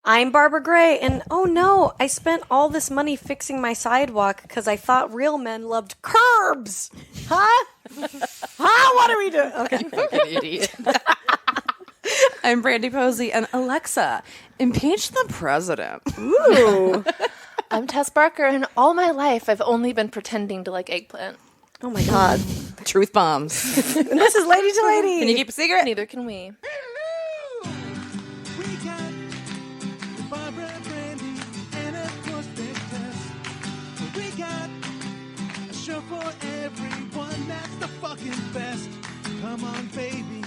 I'm Barbara Gray, and oh no, I spent all this money fixing my sidewalk because I thought real men loved curbs. Huh? What are we doing? Okay. Fucking idiot. I'm Brandy Posey, and Alexa, impeach the president. Ooh. I'm Tess Barker, and all my life I've only been pretending to like eggplant. Oh my God. Truth bombs. This is Lady to Lady. Can you keep a secret? Neither can we. Best. Come on, baby.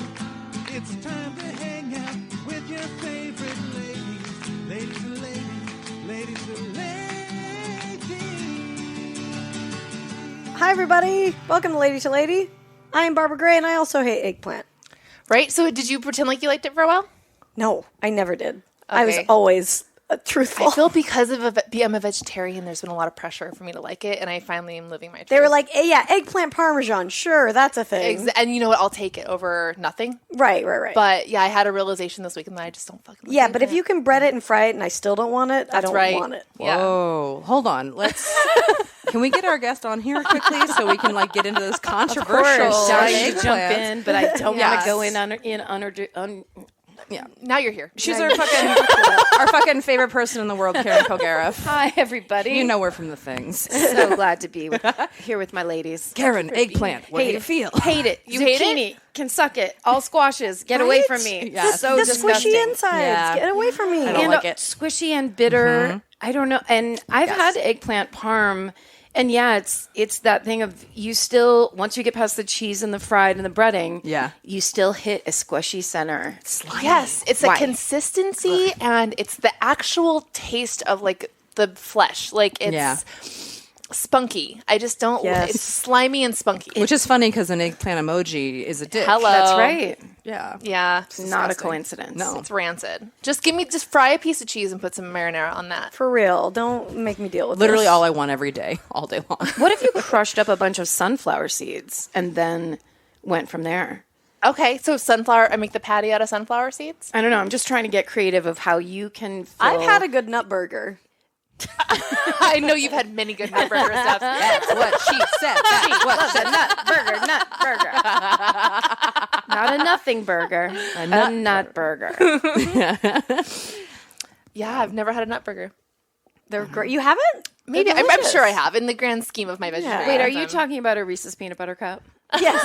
It's time to hang out with your favorite ladies. Ladies and ladies. Ladies and ladies. Hi, everybody. Welcome to Lady to Lady. I'm Barbara Gray, and I also hate eggplant. Right? So did you pretend like you liked it for a while? No, I never did. Okay. I was always truthful. I feel because I'm a vegetarian, there's been a lot of pressure for me to like it, and I finally am living my truth. They were like, yeah, eggplant parmesan. Sure, that's a thing. And you know what? I'll take it over nothing. Right. But yeah, I had a realization this week, and I just don't fucking like Yeah, but if you can bread it and fry it and I still don't want it, I don't want it. Yeah. Whoa, hold on. Can we get our guest on here quickly so we can get into this controversial? Dying to jump in, but I don't want Yes. to go in Yeah. Now you're here. She's our fucking favorite person in the world, Karen Kilgariff. Hi, everybody. You know her from the things. So glad to be here with my ladies. Karen, eggplant. What do you feel? Hate it. You hate Zucchini. Can suck it. All squashes. Get away from me. Yes. So the disgusting. squishy insides. Yeah. Get away from me. I don't And like it. squishy and bitter. I don't know. And I've had eggplant parm. And yeah, it's that thing of you still, once you get past the cheese and the fried and the breading, you still hit a squishy center. Yes, it's Why? a consistency and it's the actual taste of like the flesh. Like it's spunky. I just don't. Yes. It's slimy and spunky. Which is funny because an eggplant emoji is a dish. Hello. That's right. Yeah. Yeah, Not a coincidence. No. it's rancid. Just fry a piece of cheese and put some marinara on that. For real. Don't make me deal with Literally this. all I want every day, all day long. What if you crushed up a bunch of sunflower seeds and then went from there? Okay, so I make the patty out of sunflower seeds. I don't know. I'm just trying to get creative of how you can fill... I've had a good nut burger. I know you've had many good nut burger stuff. That's what she said. That's what she nut burger. Not a nothing burger. A nut burger. Yeah, I've never had a nut burger. They're great. You haven't? Maybe They're I'm delicious. sure I have in the grand scheme of my vegetarian. Wait, are you talking about a Reese's peanut butter cup? Yes.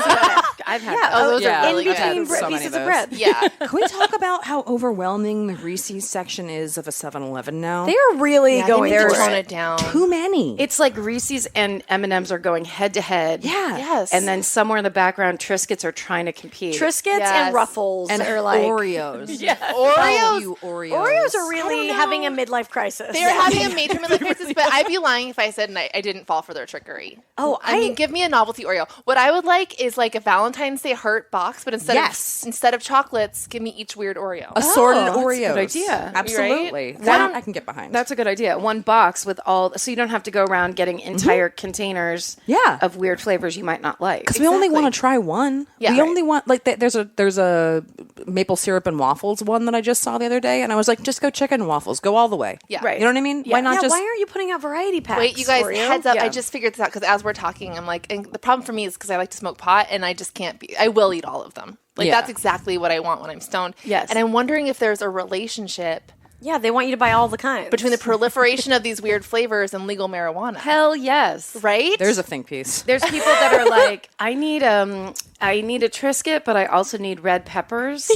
I've had Yeah. that. Oh, those Yeah. are In really between good. So many pieces of of those. bread. Yeah. Can we talk about how overwhelming the Reese's section is of a 7-Eleven now? They are really going they need to for tone it. it down. too many. It's like Reese's and M&M's are going head to head. Yeah. Yes. And then somewhere in the background, Triscuits are trying to compete. Triscuits Yes. and Ruffles and are like... Oreos. Oreos. Oh, you Oreos. Oreos are really having a midlife crisis. They're having a major midlife crisis, but I'd be lying if I said I didn't fall for their trickery. Oh, I mean, give me a novelty Oreo. What I would like is like a Valentine's Day heart box, but instead of chocolates, give me each weird Oreo. Assorted that's a Oreos. good idea. Absolutely. Right? That I can get behind. That's a good idea. One box with all, so you don't have to go around getting entire containers of weird flavors you might not like. because we only want to try one. Yeah, we right. only want there's a maple syrup and waffles one that I just saw the other day, and I was like, just go chicken and waffles, go all the way. Yeah. Right. You know what I mean? Why not Yeah, just? why aren't you putting out variety packs? Wait, you guys, Oreo? heads up. Yeah. I just figured this out because as we're talking, I'm like, and the problem for me is because I like to smoke pot and I just can't I will eat all of them. Like, Yeah. that's exactly what I want when I'm stoned. Yes. And I'm wondering if there's a relationship Yeah, they want you to buy all the kinds. between the proliferation of these weird flavors and legal marijuana. Hell yes. Right? There's a think piece. There's people that are like, I need a Triscuit, but I also need red peppers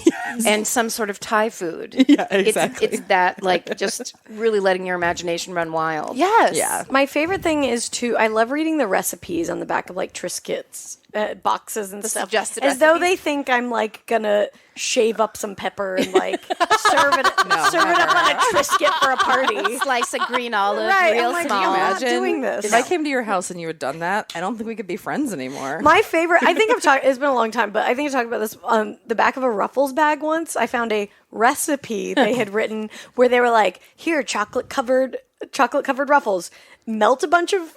and some sort of Thai food. Yeah, exactly. It's that, like, just really letting your imagination run wild. Yes. Yeah. My favorite thing is I love reading the recipes on the back of like Triscuits boxes and stuff. suggested as though recipes? they think I'm like gonna shave up some pepper and like serve it up on a Triscuit for a party. Slice of green olive, Right, real I'm like, small. I'm not doing this. If I came to your house and you had done that, I don't think we could be friends anymore. My favorite, I think I've talked, it's been a long time, but I think I've talked about this on the back of a Ruffles bag once. I found a recipe they had written where they were like, here, chocolate covered Ruffles, melt a bunch of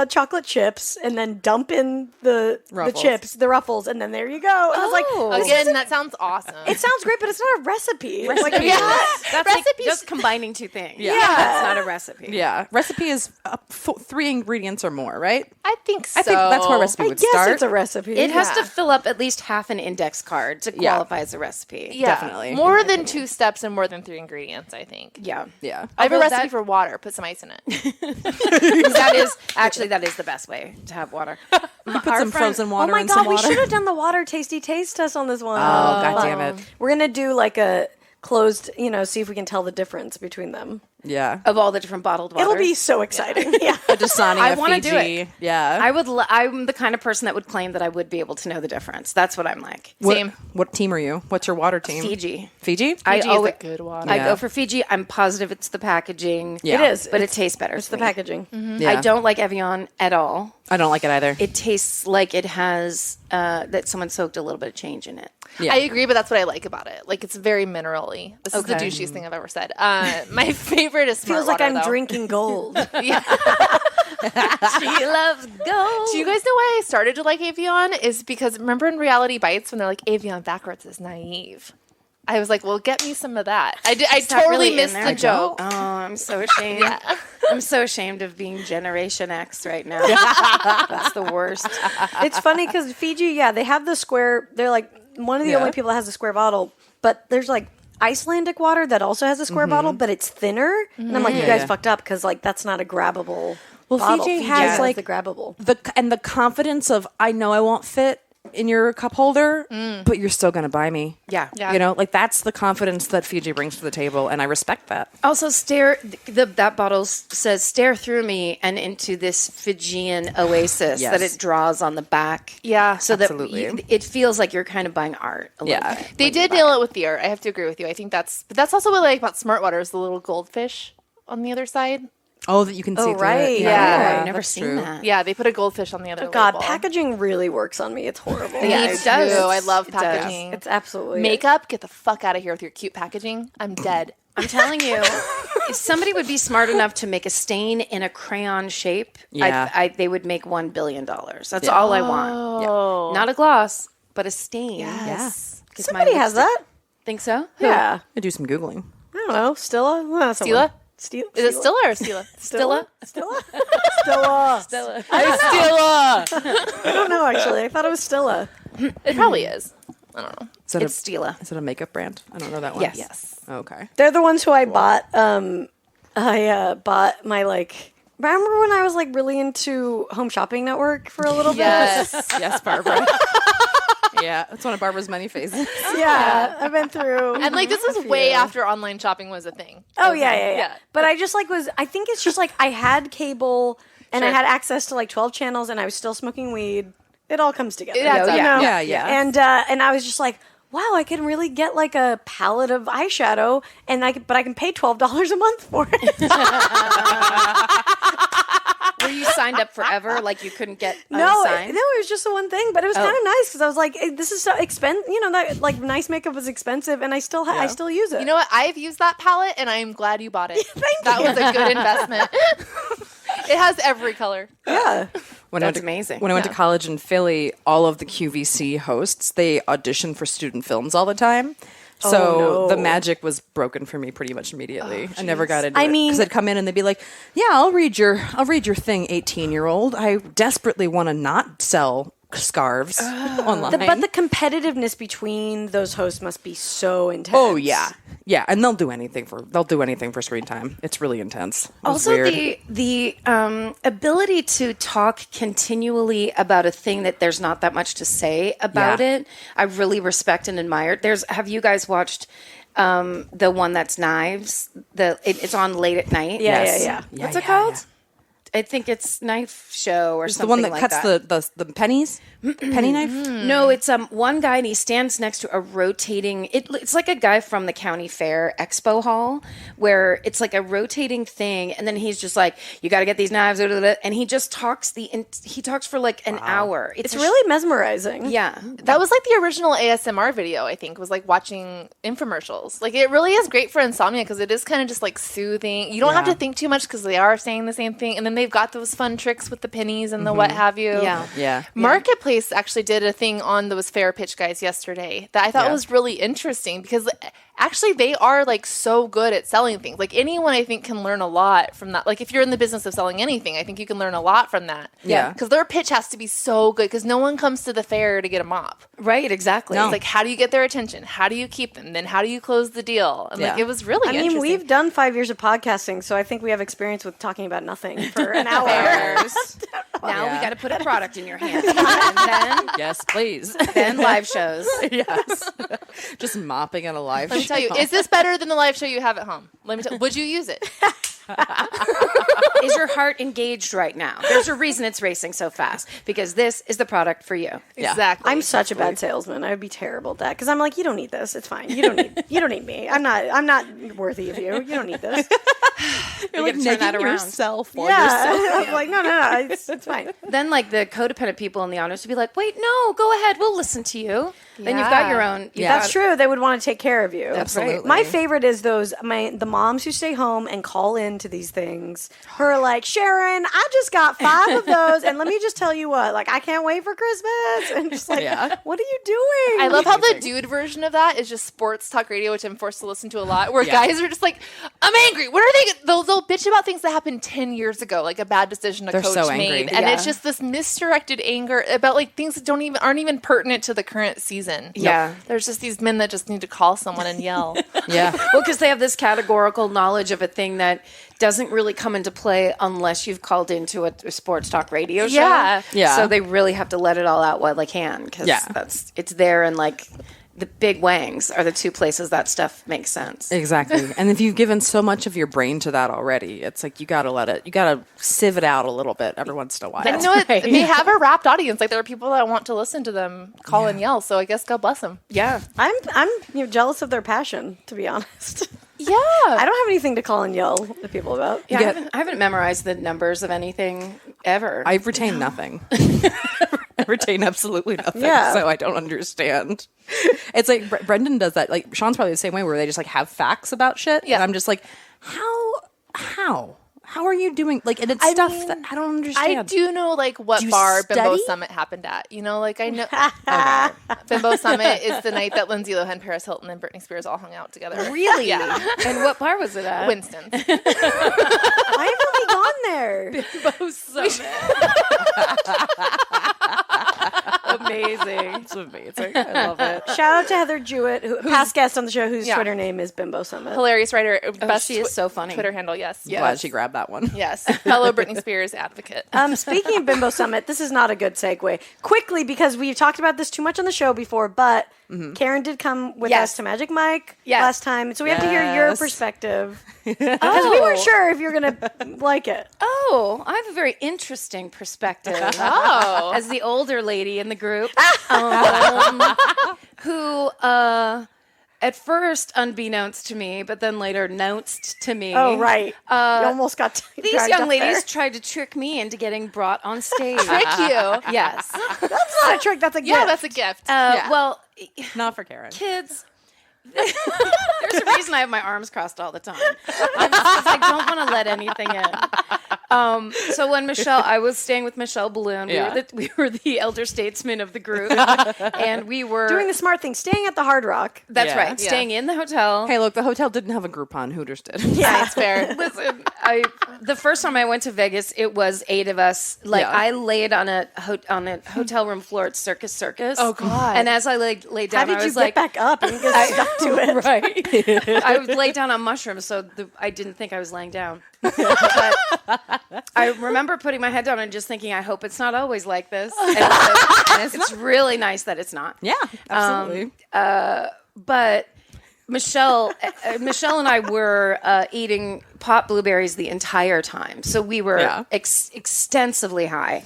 chocolate chips and then dump in the chips, the Ruffles, and then there you go. And I was like, again, that sounds awesome. it sounds great, but it's not a recipe. That's like Recipes- just combining two things. Yeah. That's not a recipe. Yeah, recipe is 3 ingredients or more, right? I think so. I think that's where recipe I would guess start. it's a recipe. It has to fill up at least half an index card to qualify as a recipe. Yeah, definitely. more than 2 steps and more than 3 ingredients, I think. Yeah. Yeah. I have a Although recipe that- for water. Put some ice in it. that is the best way to have water. Put some frozen Oh water my in some god, we water. should have done the water tasty taste test on this one. Oh, god damn it. We're gonna do like a closed, see if we can tell the difference between them. Yeah. Of all the different bottled waters. It'll be so exciting. Yeah. A Dasani, I a wanna do Fiji. it. Yeah. I'm the kind of person that would claim that I would be able to know the difference. That's what I'm like. Same. What team are you? What's your water team? Fiji. Fiji? I Fiji is always- a good water. I Yeah. go for Fiji. I'm positive it's the packaging. Yeah. It is. But it tastes better. It's to the me. packaging. Yeah. I don't like Evian at all. I don't like it either. It tastes like it has that someone soaked a little bit of change in it. Yeah. I agree, but that's what I like about it. Like, it's very mineral-y. This is the Okay. douchiest thing I've ever said. My favorite is Smart Feels like Water, I'm though. drinking gold. Yeah. She loves gold. Do you guys know why I started to like Avion? Is because remember in Reality Bites when they're like Avion backwards is naive. I was like, well, get me some of that. I that totally really in missed there? the joke. Oh, I'm so ashamed. I'm so ashamed of being Generation X right now. That's the worst. It's funny because Fiji, they have the square. They're like one of the Yeah. only people that has a square bottle. But there's like Icelandic water that also has a square bottle, but it's thinner. And I'm like, you guys fucked up because like that's not a grabbable. Well, bottle. Fiji has, like, the grabbable. the confidence of I know I won't fit in your cup holder, but you're still going to buy me. Yeah. Yeah. You know, like that's the confidence that Fiji brings to the table, and I respect that. Also, that bottle says "stare through me" and into this Fijian oasis Yes. that it draws on the back. Yeah, so absolutely. that it feels like you're kind of buying art. A little Yeah. bit They when you did buy nail it with the art. I have to agree with you. I think that's also what I like about Smart Water is the little goldfish on the other side. Oh, that you can see through right. it. Yeah. I've never that's seen true. that. Yeah, they put a goldfish on the other. God, label. packaging really works on me. It's horrible. Yeah, It it does. does. I love It does. packaging. It's absolutely Makeup, get the fuck out of here with your cute packaging. I'm dead. I'm telling you, if somebody would be smart enough to make a stain in a crayon shape, Yeah. they would make $1 billion. That's all I want. Oh, Not a gloss, but a stain. yes. 'Cause Somebody my has lipstick- that. Think so? Yeah. I do some Googling. I don't know. Stilla? Well, Stila? Stila? Is it Stilla or Stila? Stilla? Stilla? Stilla. Stilla. I don't know, actually. I thought it was Stilla. It probably is. I don't know. Is that, It's Stila. is it a makeup brand? I don't know that one. Yes. Yes. Okay. They're the ones who I bought. I bought my, like... Remember when I was, like, really into Home Shopping Network for a little bit? Yes. Yes, Barbara. Yeah, it's one of Barbara's many phases. Yeah, I've been through. And like this was way after online shopping was a thing. Oh yeah. But I just like I think it's just like I had cable and I Sure. had access to like 12 channels and I was still smoking weed. It all comes together. It adds you up. know? Yeah. And I was just like, wow, I can really get like a palette of eyeshadow and but I can pay $12 a month for it. Were you signed up forever? Like you couldn't get No, unsigned? it was just the one thing, but it was kind of nice because I was like, this is so expensive. You know, that like nice makeup was expensive, and I still I still use it. You know what? I've used that palette and I'm glad you bought it. Thank that was a good investment. It has every color. yeah. When That's I went to, amazing. When I went to college in Philly, all of the QVC hosts, they auditioned for student films all the time. So no. the magic was broken for me pretty much immediately. I never got into I it. mean- because they'd come in and they'd be like, "Yeah, I'll read your thing, 18-year-old. I desperately want to not sell scarves online." But the competitiveness between those hosts must be so intense. oh yeah, and they'll do anything for screen time. It's really intense. It was Also, weird. the ability to talk continually about a thing that there's not that much to say about Yeah. it, I really respect and admire. Have you guys watched the one that's Knives? It's on late at night. Yeah. What's it called? I think it's Knife Show or It's the something one that like cuts that. the pennies, penny knife. No, it's one guy and he stands next to a rotating. It's like a guy from the county fair expo hall where it's like a rotating thing, and then he's just like, "You got to get these knives," and he just talks he talks for like an hour. It's really mesmerizing. yeah. That was like the original ASMR video, I think, was like watching infomercials. Like it really is great for insomnia because it is kind of just like soothing. You don't have to think too much because they are saying the same thing. And then they've got those fun tricks with the pennies and the what have you. Yeah. Marketplace actually did a thing on those fair pitch guys yesterday that I thought was really interesting because actually they are like so good at selling things. Like anyone I think can learn a lot from that. Like if you're in the business of selling anything, I think you can learn a lot from that. Yeah. Because their pitch has to be so good because no one comes to the fair to get a mop. Right, exactly. It's like, how do you get their attention? How do you keep them? Then how do you close the deal? And like, it was really interesting. I mean, we've done 5 years of podcasting, so I think we have experience with talking about nothing for an hour. Now we got to put a product in your hand. And then, Yes, please. then live shows. Yes. Just mopping at a live Let me tell you, is this better than the live show you have at home? Let me tell. Would you use it? Is your heart engaged right now? There's a reason it's racing so fast because this is the product for you. Exactly. I'm such a bad salesman. I would be terrible at that because I'm like, you don't need this. It's fine. You don't need me. I'm not worthy of you. You don't need this. You're like turn that negging around. yourself while Yeah, you're I'm like, no, it's fine. Then like the codependent people in the audience would be like, wait, no, go ahead. We'll listen to you. Then you've got your own. That's true. They would want to take care of you. Absolutely. My favorite is the moms who stay home and call into these things who are like, Sharon, I just got 5 of those, and let me just tell you what, like, I can't wait for Christmas. And just like, what are you doing? I love how the dude version of that is just sports talk radio, which I'm forced to listen to a lot, where guys are just like, I'm angry. What are they? They'll bitch about things that happened 10 years ago, like a bad decision a coach made. And it's just this misdirected anger about like things that aren't even pertinent to the current season. Yeah. There's just these men that just need to call someone and yell. Yeah. Well, because they have this categorical knowledge of a thing that doesn't really come into play unless you've called into a sports talk radio show. Yeah. Yeah. So they really have to let it all out while they can because it's there, and like the big wangs are the two places that stuff makes sense. Exactly. And if you've given so much of your brain to that already, it's like you got to sieve it out a little bit every once in a while. And you know what? They have a rapt audience. Like there are people that want to listen to them call and yell. So I guess God bless them. Yeah. I'm jealous of their passion, to be honest. Yeah. I don't have anything to call and yell at people about. Yeah, I haven't memorized the numbers of anything ever. I've retained nothing. I retain absolutely nothing. Yeah. So I don't understand. It's like Brendan does that. Like Sean's probably the same way, where they just like have facts about shit. Yeah. And I'm just like, how are you doing? Like, and it's stuff that I don't understand. I do know like what Do you bar Bimbo study? Summit happened at. You know, like I know Bimbo Summit is the night that Lindsay Lohan, Paris Hilton, and Britney Spears all hung out together. Really? Yeah. And what bar was it at? Winston. I haven't really gone there. Bimbo Summit. Amazing. It's amazing. I love it. Shout out to Heather Jewett, past guest on the show, whose Twitter name is Bimbo Summit. Hilarious writer. Best she is so funny. Twitter handle, yes. I'm glad she grabbed that one. Yes. Fellow Britney Spears advocate. Speaking of Bimbo Summit, this is not a good segue. Quickly, because we've talked about this too much on the show before, but Karen did come with us to Magic Mike last time, so we have to hear your perspective. Because we weren't sure if you're going to like it. Oh, I have a very interesting perspective. Oh. As the older lady in the group, who at first unbeknownst to me, but then later announced to me. Oh, right. You almost got These young ladies tried to trick me into getting brought on stage. Trick you. Yes. That's not a trick, that's a gift. Yeah, that's a gift. Well, Not for Karen. kids. There's a reason I have my arms crossed all the time. I don't want to let anything in. So when I was staying with Michelle Balloon. We were the elder statesmen of the group, and we were doing the smart thing, staying at the Hard Rock. That's right, staying in the hotel. Hey, look, the hotel didn't have a Groupon. Hooters did. Yeah, that's fair. Listen, the first time I went to Vegas, it was 8 of us. Like I laid on a hotel room floor at Circus. Oh God! And as I laid down, How did I you was get like, back up and get stuck to it? Right. I would lay down on mushrooms, so I didn't think I was laying down. But I remember putting my head down and just thinking, I hope it's not always like this. And it's really nice that it's not. Yeah, absolutely. But Michelle and I were eating pot blueberries the entire time, so we were extensively high.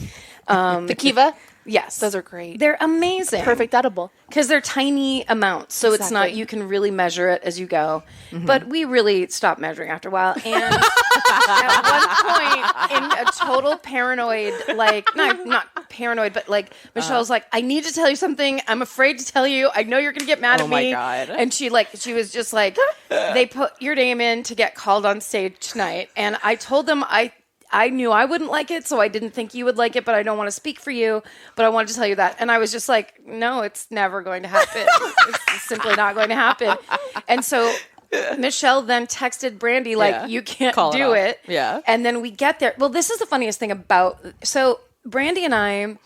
The Kiva. Yes. Those are great. They're amazing. Perfect edible. Because they're tiny amounts, so it's not, you can really measure it as you go. But we really stopped measuring after a while. And at one point, in a total paranoid, like, not paranoid, but like, Michelle's like, I need to tell you something. I'm afraid to tell you. I know you're going to get mad at me. Oh my God. And she was just like, they put your name in to get called on stage tonight. And I told them I I knew I wouldn't like it, so I didn't think you would like it, but I don't want to speak for you, but I wanted to tell you that. And I was just like, no, it's never going to happen. It's simply not going to happen. And so Michelle then texted Brandy, like, you can't do it. Yeah. And then we get there. Well, this is the funniest thing about, so Brandy and I,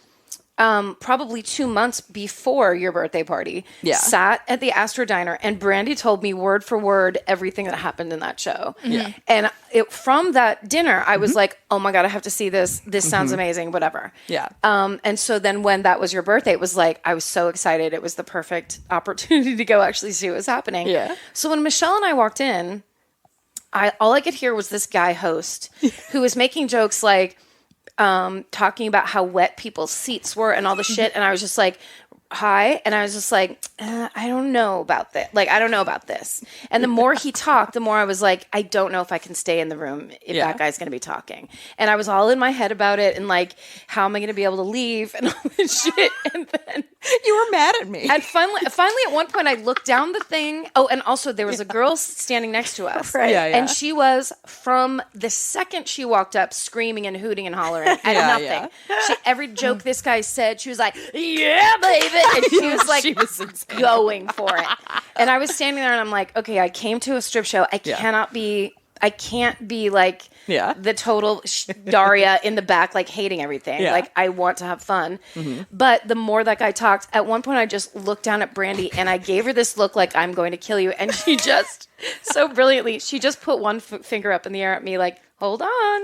probably 2 months before your birthday party, sat at the Astro Diner, and Brandy told me word for word everything that happened in that show. Yeah. And from that dinner, I was like, oh my God, I have to see this. This sounds amazing, whatever. Yeah. And so then when that was your birthday, it was like, I was so excited. It was the perfect opportunity to go actually see what was happening. Yeah. So when Michelle and I walked in, all I could hear was this guy host who was making jokes like, talking about how wet people's seats were and all the shit. And I was just like, hi. And I was just like, I don't know about this. Like, I don't know about this. And the more he talked, the more I was like, I don't know if I can stay in the room if that guy's going to be talking. And I was all in my head about it. And like, how am I going to be able to leave and all this shit? And then you were mad at me. And finally at one point I looked down the thing. Oh, and also there was a girl standing next to us. Right. Yeah. And she was, from the second she walked up, screaming and hooting and hollering at nothing. She, every joke this guy said, she was like, yeah, baby. And she was like, she was going for it. And I was standing there and I'm like, okay, I came to a strip show. I can't be like the total Daria in the back, like hating everything. Yeah. Like, I want to have fun. Mm-hmm. But the more that guy talked, at one point I just looked down at Brandy and I gave her this look like, I'm going to kill you. And she just, so brilliantly, she just put one finger up in the air at me like, hold on.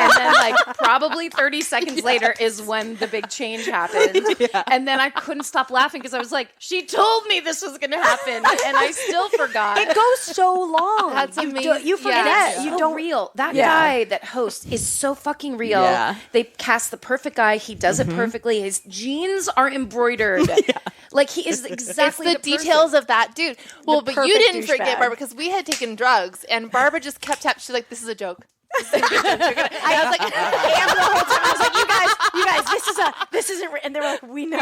And then like probably 30 seconds later is when the big change happened. Yeah. And then I couldn't stop laughing because I was like, she told me this was going to happen. And I still forgot. It goes so long. That's amazing. You forget. You don't real. That guy that hosts is so fucking real. Yeah. They cast the perfect guy. He does it perfectly. His jeans are embroidered. Like, he is exactly it's the details of that dude. Well, but you didn't forget, Barbara, because we had taken drugs and Barbara just kept tapping. She's like, this is a joke. I was like, the whole time I was like, you guys, this isn't, and they were like, we know.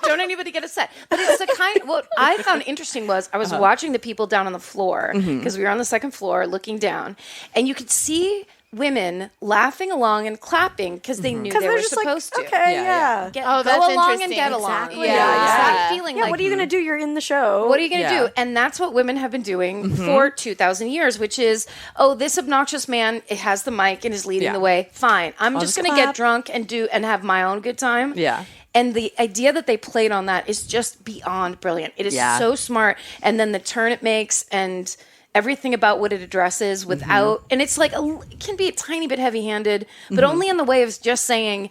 Don't anybody get upset. But it's the kind, what I found interesting was I was watching the people down on the floor, because we were on the second floor looking down, and you could see women laughing along and clapping because they knew they were supposed to. Okay, yeah. Go along and get along. Exactly. Yeah. That feeling like, what are you going to do? You're in the show. What are you going to do? And that's what women have been doing for 2,000 years, which is, this obnoxious man, it has the mic and is leading the way. Fine. I'm just going to get drunk and have my own good time. Yeah. And the idea that they played on that is just beyond brilliant. It is so smart. And then the turn it makes and everything about what it addresses without, and it's like, it can be a tiny bit heavy-handed, but only in the way of just saying,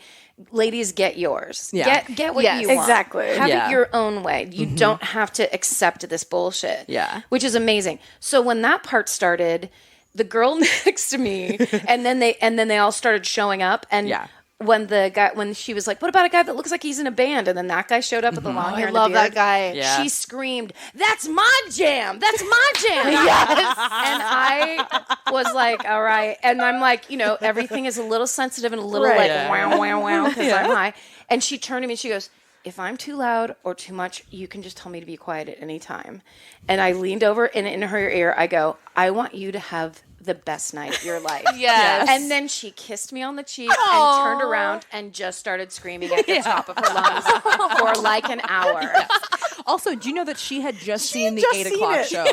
ladies, get yours. Yeah. Get what you want. Exactly. Have it your own way. You don't have to accept this bullshit. Yeah. Which is amazing. So when that part started, the girl next to me, and then they all started showing up, and when she was like, what about a guy that looks like he's in a band? And then that guy showed up with the long hair. I love that guy. Yeah. She screamed, that's my jam. That's my jam. Yes. And I was like, all right. And I'm like, everything is a little sensitive and a little wow, wow, wow, because I'm high. And she turned to me and she goes, if I'm too loud or too much, you can just tell me to be quiet at any time. And I leaned over and in her ear, I go, I want you to have the best night of your life. Yes. And then she kissed me on the cheek and turned around and just started screaming at the top of her lungs for like an hour. Yes. Also, do you know that she had just seen the 8 o'clock show?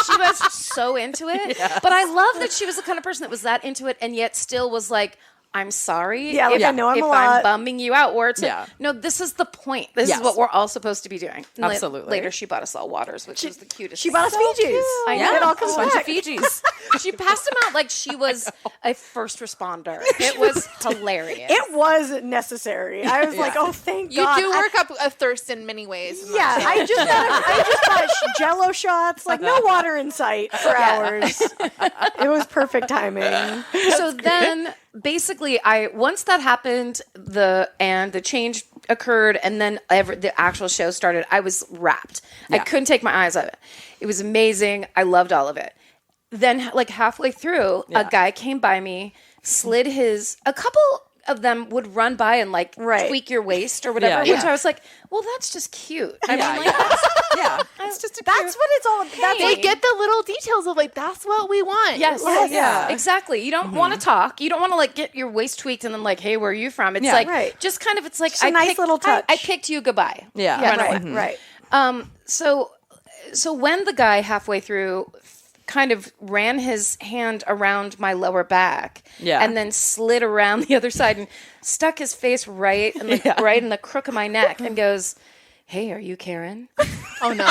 She was so into it. Yes. But I love that she was the kind of person that was that into it and yet still was like, I'm sorry I know I'm I'm bumming you out. Or it's no, this is the point. This is what we're all supposed to be doing. And absolutely. Later, she bought us all waters, which was the cutest. She bought us Fijis. I know. It all comes back. A bunch of Fijis. She passed them out like she was a first responder. It was hilarious. It was necessary. I was like, oh, thank God. You do work up a thirst in many ways. Yeah, I just got Jello shots, like no water in sight for hours. It was perfect timing. So then, basically, once that happened, the change occurred, and then the actual show started. I was wrapped. Yeah. I couldn't take my eyes off it. It was amazing. I loved all of it. Then, like halfway through, a guy came by me, slid a couple of them would run by and like tweak your waist or whatever, which I was like, well, that's just cute. I mean, like, it's just that's what it's all about. They get the little details of like, that's what we want. Yes. Exactly. You don't want to talk. You don't want to like get your waist tweaked and then like, hey, where are you from? It's like just kind of, it's like a nice little touch. I picked you, goodbye. Right. So when the guy halfway through kind of ran his hand around my lower back and then slid around the other side and stuck his face right in the crook of my neck and goes, hey, are you Karen? Oh, no.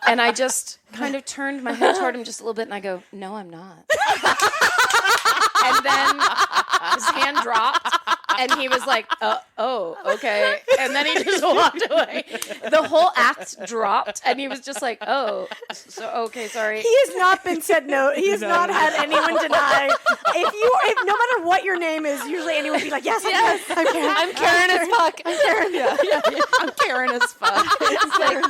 And I just kind of turned my head toward him just a little bit and I go, no, I'm not. And then his hand dropped and he was like, oh, okay. And then he just walked away. The whole act dropped and he was just like, oh, so okay, sorry. He has not been said no. He has not had anyone deny. If no matter what your name is, usually anyone would be like, yes, I'm Karen. I'm Karen as fuck. I'm Karen. I'm Karen as fuck. It's like,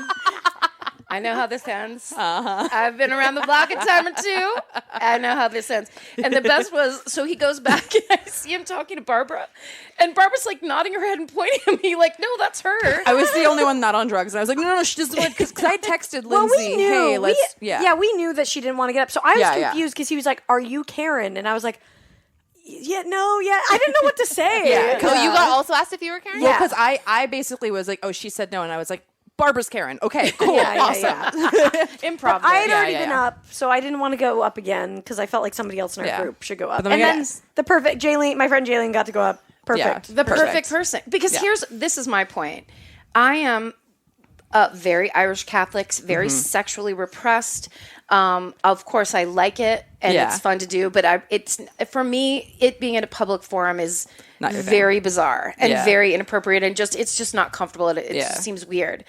I know how this ends. I've been around the block a time or two. I know how this ends. And the best was, so he goes back and I see him talking to Barbara. And Barbara's like nodding her head and pointing at me like, no, that's her. I was the only one not on drugs. And I was like, no, she doesn't want, because I texted Lindsay, we knew. Hey, let's, we knew that she didn't want to get up. So I was confused because he was like, are you Karen? And I was like, I didn't know what to say. Oh, you got also asked if you were Karen? Yeah, because I basically was like, oh, she said no. And I was like, Barbara's Karen. Okay, cool. Awesome. Improv. I had already been up, so I didn't want to go up again because I felt like somebody else in our group should go up. And then the perfect Jaylene, my friend Jaylene got to go up. Perfect. The perfect person. Because this is my point. I am very Irish Catholics, very sexually repressed. Of course, I like it and it's fun to do, but it's for me, it being in a public forum is very bizarre and very inappropriate and it's just not comfortable. It just seems weird.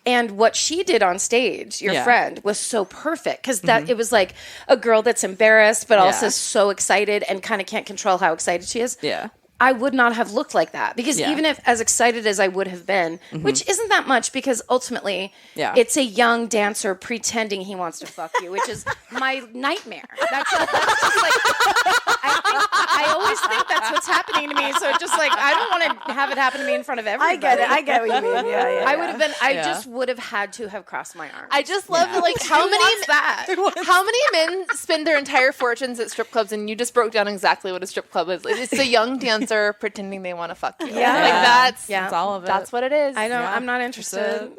And what she did on stage, your friend, was so perfect because it was like a girl that's embarrassed, but also so excited and kind of can't control how excited she is. Yeah. I would not have looked like that because even if as excited as I would have been, which isn't that much because ultimately it's a young dancer pretending he wants to fuck you, which is my nightmare. That's just like, I always think that's what's happening to me. So it's just like, I don't want to have it happen to me in front of everybody. I get it. I get what you mean. Yeah. I would have been, I just would have had to have crossed my arms. I just love like how many men spend their entire fortunes at strip clubs and you just broke down exactly what a strip club is. It's a young dancer pretending they want to fuck you. That's all of it. That's what it is. I know. I'm not interested.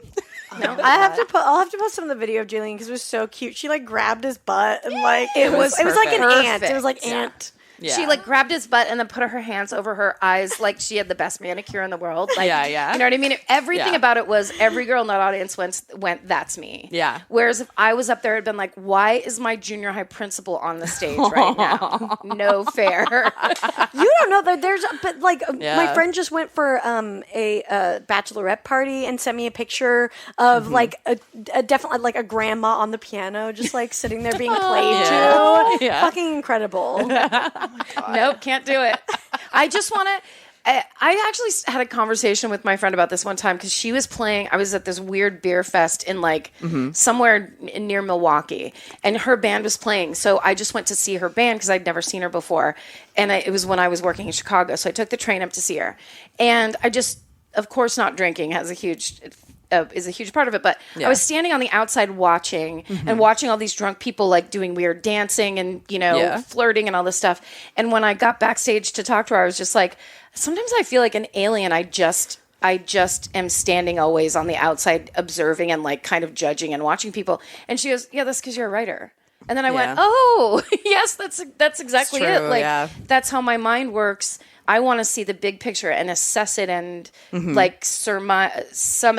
No, I'll have to post some of the video of Jaylene because it was so cute. She like grabbed his butt and like it was like an ant. It was like ant. Yeah. She like grabbed his butt and then put her hands over her eyes like she had the best manicure in the world. Like, you know what I mean? Everything about it was every girl in that audience went, that's me. Yeah. Whereas if I was up there, it'd been like, why is my junior high principal on the stage right now? No fair. You don't know that but like my friend just went for a bachelorette party and sent me a picture of like a definitely like a grandma on the piano just like sitting there being played to. Fucking incredible. Nope, can't do it. I just want to. I actually had a conversation with my friend about this one time because she was playing. I was at this weird beer fest in like somewhere near Milwaukee, and her band was playing. So I just went to see her band because I'd never seen her before, and it was when I was working in Chicago. So I took the train up to see her, and I just, of course, not drinking has a huge. Is a huge part of it, but I was standing on the outside watching and watching all these drunk people like doing weird dancing and flirting and all this stuff. And when I got backstage to talk to her, I was just like, sometimes I feel like an alien. I just am standing always on the outside observing and like kind of judging and watching people. And she goes, yeah, that's because you're a writer. And then I went, oh, yes, that's exactly it. Like that's how my mind works. I want to see the big picture and assess it and like sum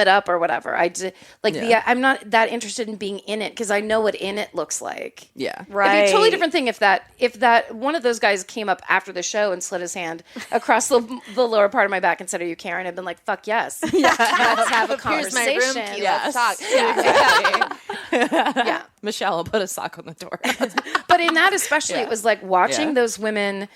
it up or whatever. I'm not that interested in being in it because I know what in it looks like. Yeah, right. It'd be a totally different thing if that one of those guys came up after the show and slid his hand across the lower part of my back and said, "Are you Karen?" I'd been like, "Fuck yes, let's have a conversation. Here's my room key. Yes. Let's talk." Yeah, exactly. Yeah, Michelle will put a sock on the door. But in that especially, it was like watching those women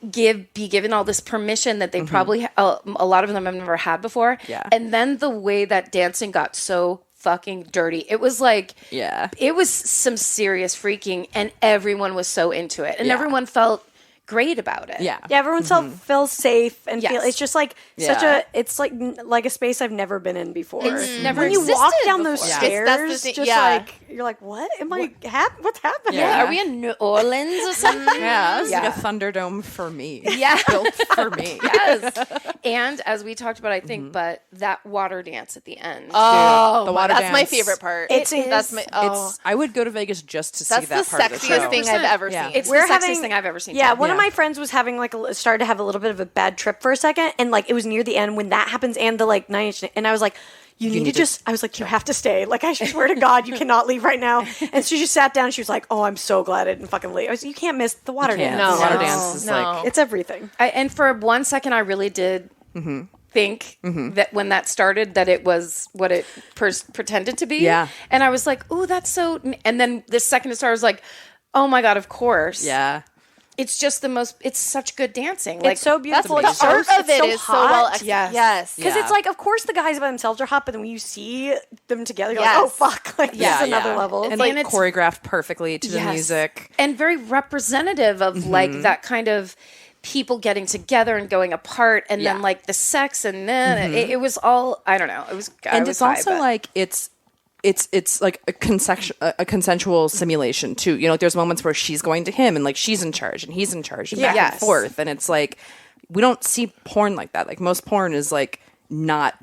be given all this permission that they probably a lot of them have never had before. Yeah. And then the way that dancing got so fucking dirty. It was like it was some serious freaking and everyone was so into it. And everyone felt great about it. Yeah. Everyone feels safe and feel it's just like such a it's like a space I've never been in before. It's never when you walk down before. those stairs, That's the thing, just like you're like, what am I? What's happening? Yeah. Are we in New Orleans or something? Yeah, it's like a Thunderdome for me. Yeah. Built for me. Yes. And as we talked about, I think, but that water dance at the end. Oh, the water that's my dance. favorite part. That's my. I would go to Vegas just to see That's that the part of the show. sexiest thing I've ever seen. It's We're the sexiest having- thing I've ever seen. Yeah, one of my friends was having started to have a little bit of a bad trip for a second, and it was near the end when that happens, and the 9 inch, and I was like, you need to I was like, you have to stay. Like, I swear to God, you cannot leave right now. And she just sat down, and she was like, oh, I'm so glad I didn't fucking leave. I was, you can't miss the water dance. No. The water dance is like It's everything. And for 1 second, I really did think that when that started, that it was what it pretended to be. Yeah. And I was like, ooh, that's so. And then the second it started, I was like, oh my God, of course. yeah. It's just the most. It's such good dancing. It's so beautiful. The It's art of it so is so well hot. executed. Yes. Because Yeah. it's like, of course, the guys by themselves are hot, but then when you see them together, you're Yes. like, oh, fuck. Like, this is another yeah. level. And like- like choreographed perfectly to the Yes. music. and very representative of like that kind of people getting together and going apart, and then like the sex, and then it was all. I don't know. It was. And it's also like it's like a consensual simulation too. You know, like there's moments where she's going to him and like she's in charge and he's in charge and back and Yes. forth. And it's like we don't see porn like that. Like most porn is like not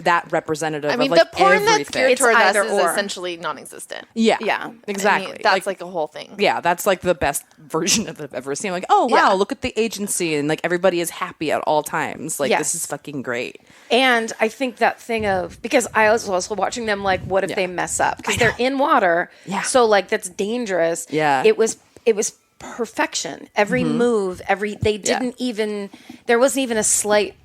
that representative. I mean, of, like, the porn everything. that's geared It's toward us either is or. essentially non-existent. Yeah, Yeah. exactly. I mean, that's like a whole thing. yeah, that's like the best version of I've ever seen. Like, oh wow, Yeah. look at the agency and like everybody is happy at all times. Like Yes. this is fucking great. And I think that thing of, because I was also watching them like, what if they mess up? Because they're in water. Yeah. So like that's dangerous. Yeah. It was perfection. Every move, they didn't even, there wasn't even a slight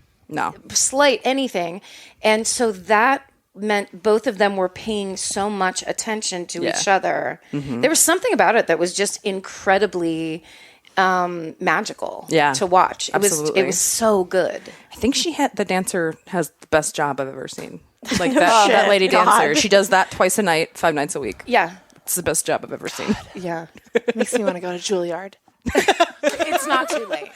anything. And so that meant both of them were paying so much attention to each other. There was something about it that was just incredibly magical to watch. Absolutely. It was so good. I think the dancer has the best job I've ever seen. Like that lady dancer. She does that twice a night, 5 nights a week. Yeah. It's the best job I've ever seen. Yeah. Makes me want to go to Juilliard. It's not too late.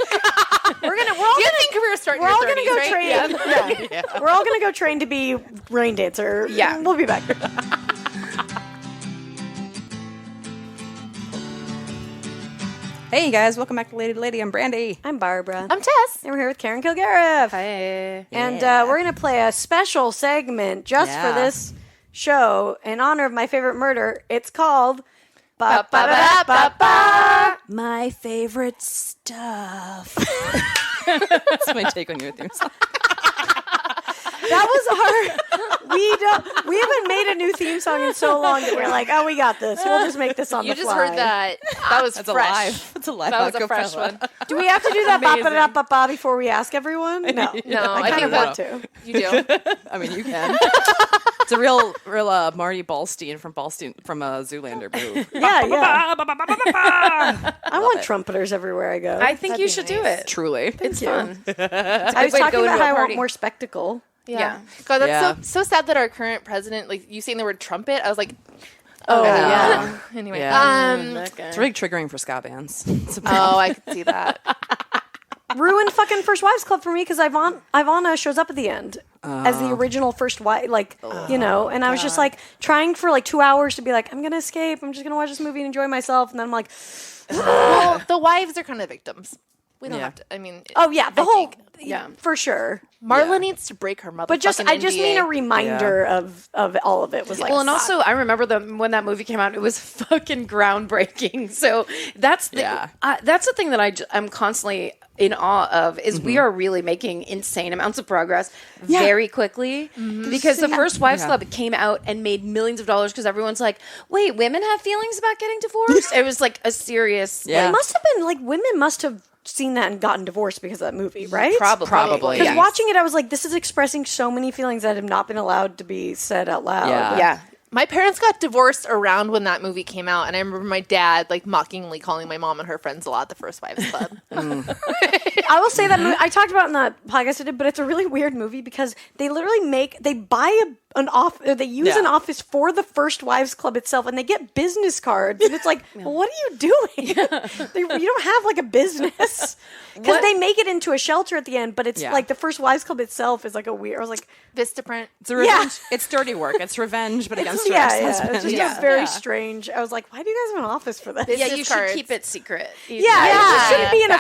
Do you think career start in We're your all going to 30s, go right? train. We're all going to go train to be rain dancer. Yeah. We'll be back. Hey guys, welcome back to Lady to Lady. I'm Brandy. I'm Barbara. I'm Tess. And we're here with Karen Kilgariff. Hey. And we're going to play a special segment just for this show in honor of my favorite murder. It's called Ba-ba-da-ba-ba. My favorite stuff. That's my take on your theme song. That was we haven't made a new theme song in so long that we're like, oh, we got this. We'll just make this on You the just fly. heard that. That was That's fresh. alive. That's a live. That was a fresh acapella. one. Do we have to do that ba-ba-da-ba-ba before we ask everyone? No. No, I kind of want to. You do. I mean, you can. It's a real Marty Ballstein from Zoolander move. Yeah. I want trumpeters everywhere I go. I think you should do it. Truly. It's fun. I was way to talking go about to a how I want party. more spectacle. Yeah. God, that's Yeah. so sad that our current president, like you saying the word trumpet, I was like, Oh, yeah. anyway. Yeah. It's really triggering for ska bands. I could see that. Ruined fucking First Wives Club for me because Ivana shows up at the end as the original first wife, and I was just like trying for like 2 hours to be like, I'm gonna escape, I'm just gonna watch this movie and enjoy myself, and then I'm like, Well, the wives are kind of victims. We don't Yeah. have to. I mean, for sure. Marla needs to break her mother. But I just mean a reminder of all of it was like, Well, and also I remember when that movie came out, it was fucking groundbreaking. So that's the thing that I'm constantly in awe of is we are really making insane amounts of progress very quickly because the First Wives Club came out and made millions of dollars because everyone's like, wait, women have feelings about getting divorced? It was like a serious. It must have been like women must have seen that and gotten divorced because of that movie, right? Probably. Because watching it, I was like, this is expressing so many feelings that have not been allowed to be said out loud. Yeah. My parents got divorced around when that movie came out, and I remember my dad like mockingly calling my mom and her friends a lot the First Wives Club. I will say that movie, I talked about it in the podcast I did, but it's a really weird movie because they literally buy a an office for the First Wives Club itself, and they get business cards, and it's like, well, what are you doing? You don't have like a business, because they make it into a shelter at the end, but it's like the First Wives Club itself is like a weird. I was like, Vistaprint. It's a revenge. It's dirty work. It's revenge, but against your ex-husband. It's just very strange. I was like, why do you guys have an office for this? You should keep it secret. It shouldn't be an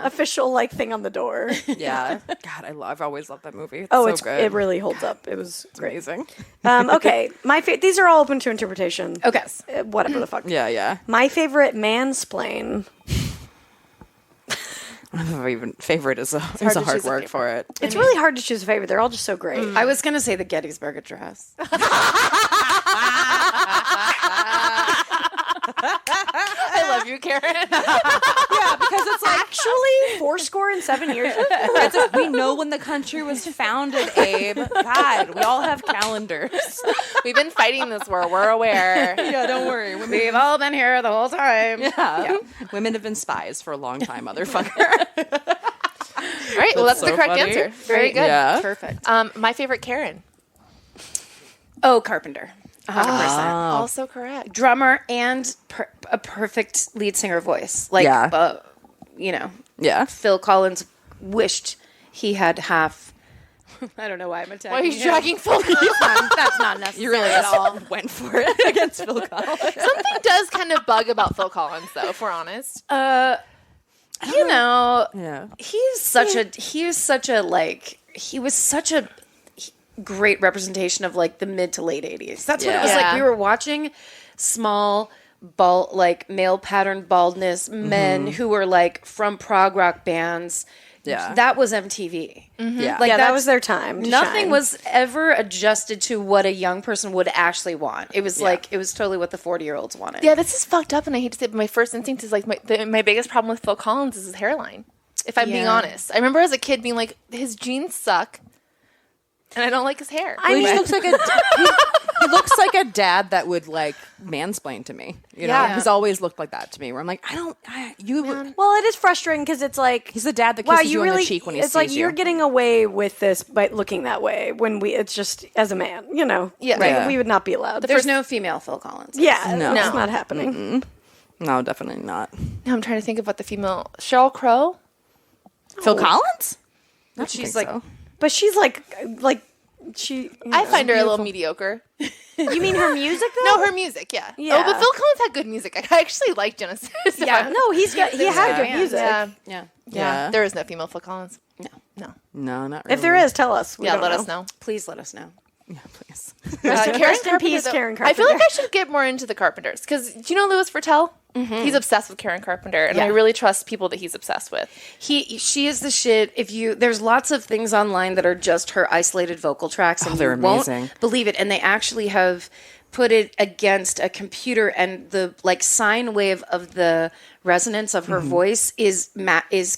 official like thing on the door. Yeah. God, I've always loved that movie. It's so good. It really holds up. It was amazing. Okay, these are all open to interpretation. Okay, whatever the fuck. Yeah. My favorite mansplain. Favorite is a hard word for it. It's really hard to choose a favorite. They're all just so great. I was gonna say the Gettysburg Address. I love you, Karen. Yeah, because it's like actually 7 years. We know when the country was founded, Abe. God, we all have calendars. We've been fighting this war. We're aware. Yeah, don't worry. We've all been here the whole time. Yeah. Women have been spies for a long time, motherfucker. All right, well, that's the correct answer. Very good. Yeah. Perfect. My favorite Karen. Oh, Carpenter. 100%. Also correct. Drummer and a perfect lead singer voice. Like, Phil Collins wished he had half. I don't know why I'm attacking. Why are you dragging Phil Collins? That's not necessary You really at all. went for it against Phil Collins. Something does kind of bug about Phil Collins, though, if we're honest. He was such a great representation of like the mid to late 80s. That's what it was like. We were watching small male pattern baldness men who were like from prog rock bands. Yeah. That was MTV. Mm-hmm. Yeah. That was their time. Nothing was ever adjusted to what a young person would actually want. It was it was totally what the 40-year-olds wanted. Yeah, this is fucked up, and I hate to say it, but my first instinct is like my biggest problem with Phil Collins is his hairline, if I'm being honest. I remember as a kid being like, his jeans suck. And I don't like his hair. He looks like he looks like a dad that would like mansplain to me. You know, he's always looked like that to me. Where I'm like, well, it is frustrating because it's like he's the dad that kisses you on the cheek when he sees you. It's like you're getting away with this by looking that way when it's just as a man, you know. Yeah, right. We would not be allowed. There's no female Phil Collins. Yeah, no, it's not happening. Mm-mm. No, definitely not. Now I'm trying to think of what the female Sheryl Crow. Phil Collins? But she's like, but she's like she. I find her a little mediocre. You mean her music? Though? No, her music. Yeah. Oh, but Phil Collins had good music. I actually like Genesis. Yeah. No, he had good music. Yeah. There is no female Phil Collins. No, not really. If there is, tell us. Let us know. Please let us know. Yeah, please. Rest in peace, Karen Carpenter. I feel like I should get more into the Carpenters because do you know Louis Virtel? Mm-hmm. He's obsessed with Karen Carpenter, and I really trust people that he's obsessed with. She is the shit. There's lots of things online that are just her isolated vocal tracks, and they're you won't amazing. Believe it. And they actually have put it against a computer, and the like sine wave of the resonance of her voice is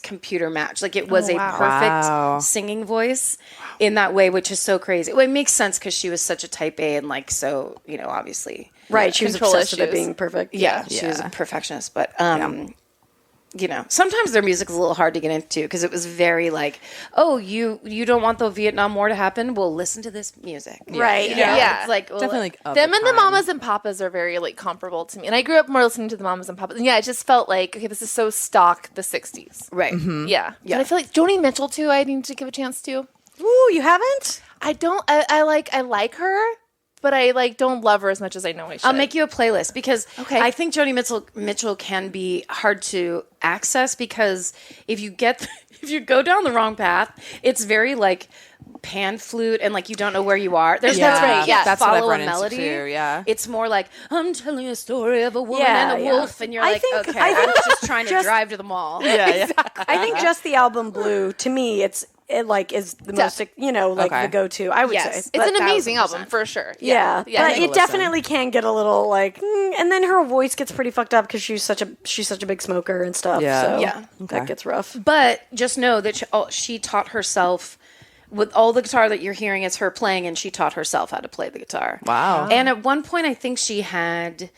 computer matched. Like it was a perfect singing voice in that way, which is so crazy. Well, it makes sense because she was such a type A and like so obviously. Right, she was obsessed with it being perfect. Yeah, she was a perfectionist. But, sometimes their music is a little hard to get into because it was very like, oh, you don't want the Vietnam War to happen? Well, listen to this music. Right. Yeah. It's like, definitely them and the Mamas and Papas are very like comparable to me. And I grew up more listening to the Mamas and Papas. And it just felt like, okay, this is so stock the 60s. Right. Mm-hmm. Yeah. And I feel like Joni Mitchell, too, I need to give a chance to. Ooh, you haven't? I don't. I like her. But I don't love her as much as I know I should. I'll make you a playlist because I think Joni Mitchell can be hard to access because if you go down the wrong path, it's very like pan flute and like you don't know where you are. That's right. Yeah, that's follow what I've run a melody. Into too, yeah, it's more like I'm telling a story of a woman and a wolf, and you're like, okay, I'm just trying to drive to the mall. Yeah, exactly. I think just the album Blue to me, it is the most, the go-to, I would say. It's an amazing album, for sure. Yeah. But it definitely can get a little, like, and then her voice gets pretty fucked up because she's such a big smoker and stuff. Yeah. So that gets rough. But just know that she taught herself, with all the guitar that you're hearing, it's her playing, and she taught herself how to play the guitar. Wow. And at one point, I think she had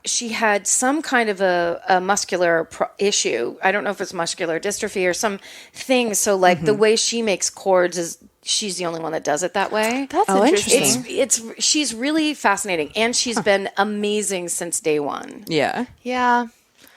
she had some kind of a muscular issue. I don't know if it's muscular dystrophy or some thing. So like the way she makes cords is she's the only one that does it that way. That's interesting. She's really fascinating, and she's been amazing since day one. Yeah. Yeah.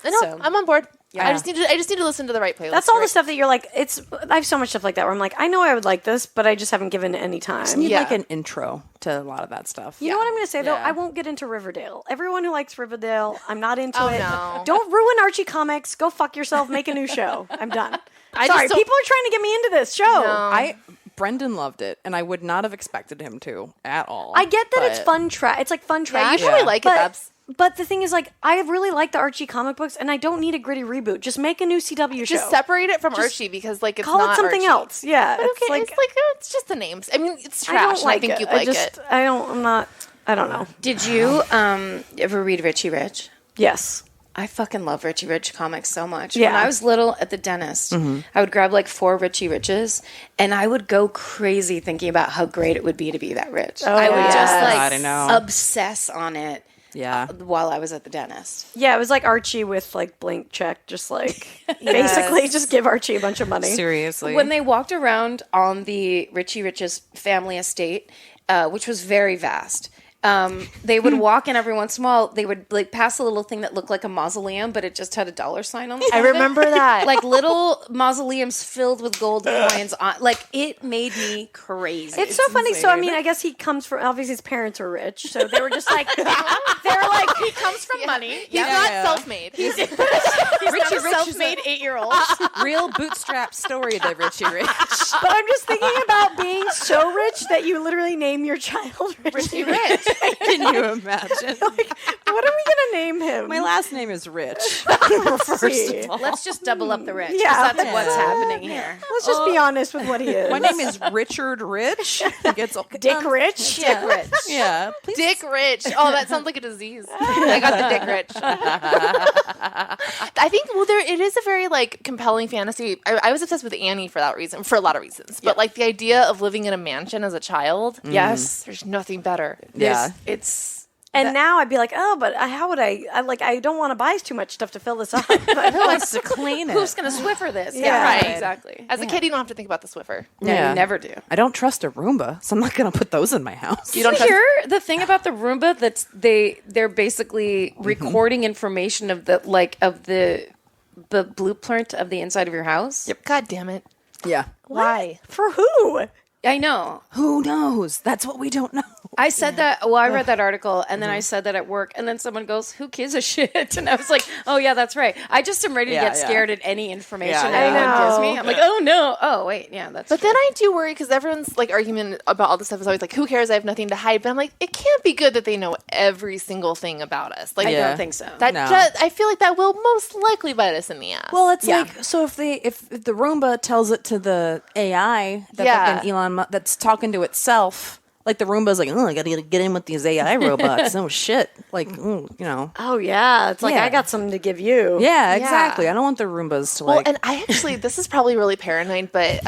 I'm on board. Yeah. I just need to listen to the right playlist. That's all the stuff that you're like. I have so much stuff like that where I'm like, I know I would like this, but I just haven't given it any time. You need like an intro to a lot of that stuff. You know what I'm going to say though? I won't get into Riverdale. Everyone who likes Riverdale, I'm not into it. No. Don't ruin Archie Comics. Go fuck yourself. Make a new show. I'm done. Sorry, people are trying to get me into this show. No. Brendan loved it, and I would not have expected him to at all. I get that it's fun trash. It's like fun trash. You probably like it, Babs. But the thing is, like, I really like the Archie comic books, and I don't need a gritty reboot. Just make a new CW show. Just separate it from Archie because, like, it's call not it something Archie. else. Yeah, it's just the names. I mean, it's trash. I think you'd like it. I don't know. Did you ever read Richie Rich? Yes. I fucking love Richie Rich comics so much. Yeah. When I was little at the dentist, I would grab like 4 Richie Riches, and I would go crazy thinking about how great it would be to be that rich. I would just obsess on it. Yeah. While I was at the dentist. Yeah, it was like Archie with like blank check, just like basically just give Archie a bunch of money. Seriously. When they walked around on the Richie Rich's family estate, which was very vast, they would walk in every once in a while. They would like pass a little thing that looked like a mausoleum, but it just had a dollar sign on the I remember that. Like little mausoleums filled with gold coins on. Like it made me crazy. It's so funny. So I mean, I guess he comes from obviously his parents were rich, so they were just like they were like he comes from money. He's not self-made. He's Richie not a Rich self-made 8-year-old. Real bootstrap story, the Richie Rich. But I'm just thinking about being so rich that you literally name your child Richie Rich. Can you imagine? Like, what are we gonna name him? My last name is Rich. First of all. Let's just double up the rich. Yeah. That's what's happening here. Let's just be honest with what he is. My name is Richard Rich. It's Dick Rich. Dick Rich. Yeah. Please. Dick Rich. Oh, that sounds like a disease. I got the Dick Rich. I think it is a very like compelling fantasy. I was obsessed with Annie for that reason, for a lot of reasons. But like the idea of living in a mansion as a child, yes, there's nothing better. And now I'd be like, oh, but how would I don't want to buy too much stuff to fill this up. Who wants to clean it? Who's going to Swiffer this? Yeah, right. Exactly. As a kid, you don't have to think about the Swiffer. Yeah, you never do. I don't trust a Roomba, so I'm not going to put those in my house. You don't hear the thing about the Roomba that's they're basically recording information of the blueprint of the inside of your house. Yep. God damn it. Yeah. Why? For who? I know. Who knows? That's what we don't know. I said that. Well, I read that article, and then I said that at work, and then someone goes, "Who gives a shit?" And I was like, "Oh yeah, that's right." I just am ready to get scared at any information anyone gives me. I'm like, "Oh no, oh wait, yeah, that's." But then I do worry because everyone's like argument about all this stuff is always like, "Who cares? I have nothing to hide." But I'm like, it can't be good that they know every single thing about us. Like, I don't think so. I feel like that will most likely bite us in the ass. Well, it's like so if the Roomba tells it to the AI, fucking Elon Musk that's talking to itself. Like the Roomba's like, oh, I gotta get in with these AI robots. Oh shit! Like, you know. Oh yeah, it's like I got something to give you. Yeah, exactly. I don't want the Roombas to like. Well, and I actually, this is probably really paranoid, but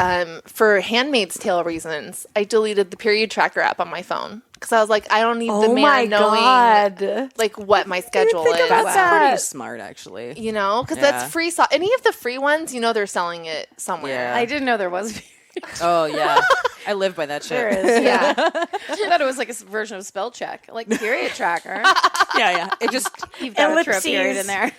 for Handmaid's Tale reasons, I deleted the period tracker app on my phone because I was like, I don't need the man knowing like what my schedule is. That's pretty smart, actually. You know, because that's free. Any of the free ones, you know, they're selling it somewhere. Yeah. I didn't know there was. Oh yeah, I live by that shit. There is. Yeah, I thought it was like a version of spell check, like period tracker. Yeah. It just you've got to throw a period in there.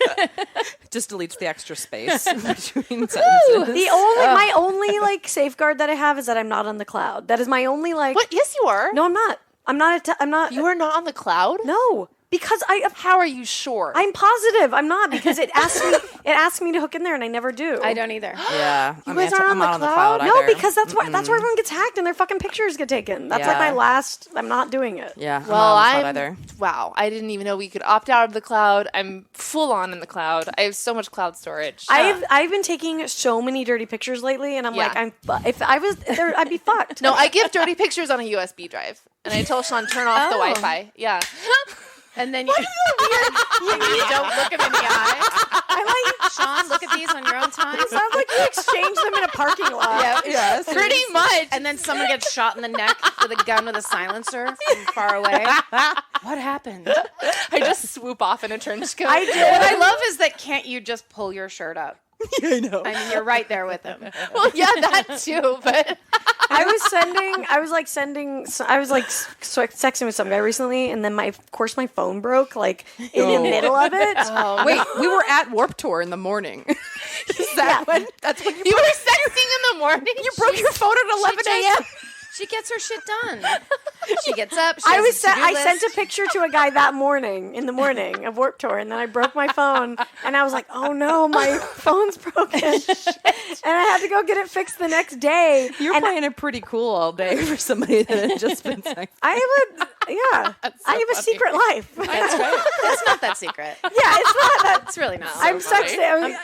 Just deletes the extra space between sentences. My only like safeguard that I have is that I'm not on the cloud. That is my only like. What? Yes, you are. No, I'm not. I'm not. You are not on the cloud? No. Because how are you sure? I'm positive I'm not because it asks me to hook in there and I never do. I don't either. Yeah, you guys aren't on the cloud? No, because that's where everyone gets hacked and their fucking pictures get taken. That's like my last. I'm not doing it. Yeah. Well, wow. I didn't even know we could opt out of the cloud. I'm full on in the cloud. I have so much cloud storage. I've been taking so many dirty pictures lately, and I'm like, if I was there, I'd be fucked. No, I give dirty pictures on a USB drive, and I told Sean turn off the Wi-Fi. Yeah. And then you don't look him in the eye. Sean, look at these on your own time. It sounds like you exchange them in a parking lot. Yeah, Yes. Pretty much. and then someone gets shot in the neck with a gun with a silencer from far away. What happened? I just swoop off in a trench coat. I did. What I love is that can't you just pull your shirt up? Yeah, I know. I mean, you're right there with him. Well, yeah, that too. But I was texting with some guy recently, and then my phone broke like in the middle of it. Wait, we were at Warped Tour in the morning. is that when? That's when you were texting in the morning. You broke your phone at 11 a.m. She gets her shit done. She gets up. She I has a to-do sent a list. picture to a guy that morning, in the morning of Warped Tour, and then I broke my phone, and I was like, "Oh no, my phone's broken," and I had to go get it fixed the next day. You're playing it pretty cool all day for somebody that had just been saying. I have a secret life. That's right. It's not that secret. Yeah, it's not that. It's really not. I'm sexting.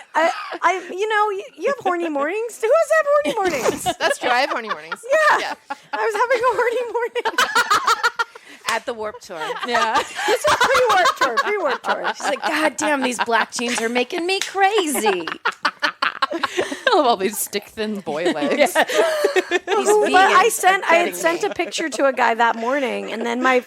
You have horny mornings. Who has had horny mornings? That's true. I have horny mornings. Yeah. I was having a horny morning At the Warped Tour. Yeah. pre-Warped Tour. She's like, God damn, these black jeans are making me crazy. I love all these stick thin boy legs. But I had sent a picture to a guy that morning, and then my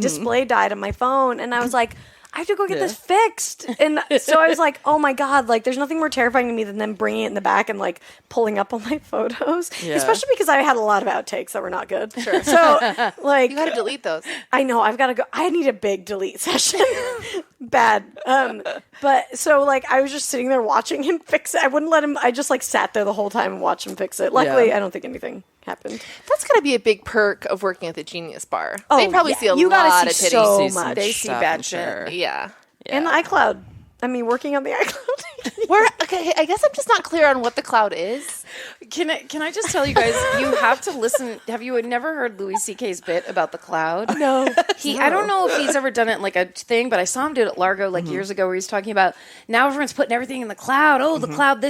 display died on my phone, and I was like, I have to go get this fixed. And so I was like, oh my God, like there's nothing more terrifying to me than them bringing it in the back and like pulling up all my photos. Yeah. Especially because I had a lot of outtakes that were not good. Sure. So like. You got to delete those. I know. I've got to go. I need a big delete session. Bad. But so like I was just sitting there watching him fix it. I wouldn't let him. I just like sat there the whole time and watched him fix it. Luckily, I don't think anything happened. That's got to be a big perk of working at the Genius Bar. Oh, they probably see a lot of titties. So much. They see bad shit. Yeah. And the iCloud. I mean, working on the iCloud. Okay, I guess I'm just not clear on what the cloud is. Can I just tell you guys, you have to listen. Have you never heard Louis C.K.'s bit about the cloud? No. I don't know if he's ever done it in like a thing, but I saw him do it at Largo like years ago where he's talking about now everyone's putting everything in the cloud. Oh, the cloud,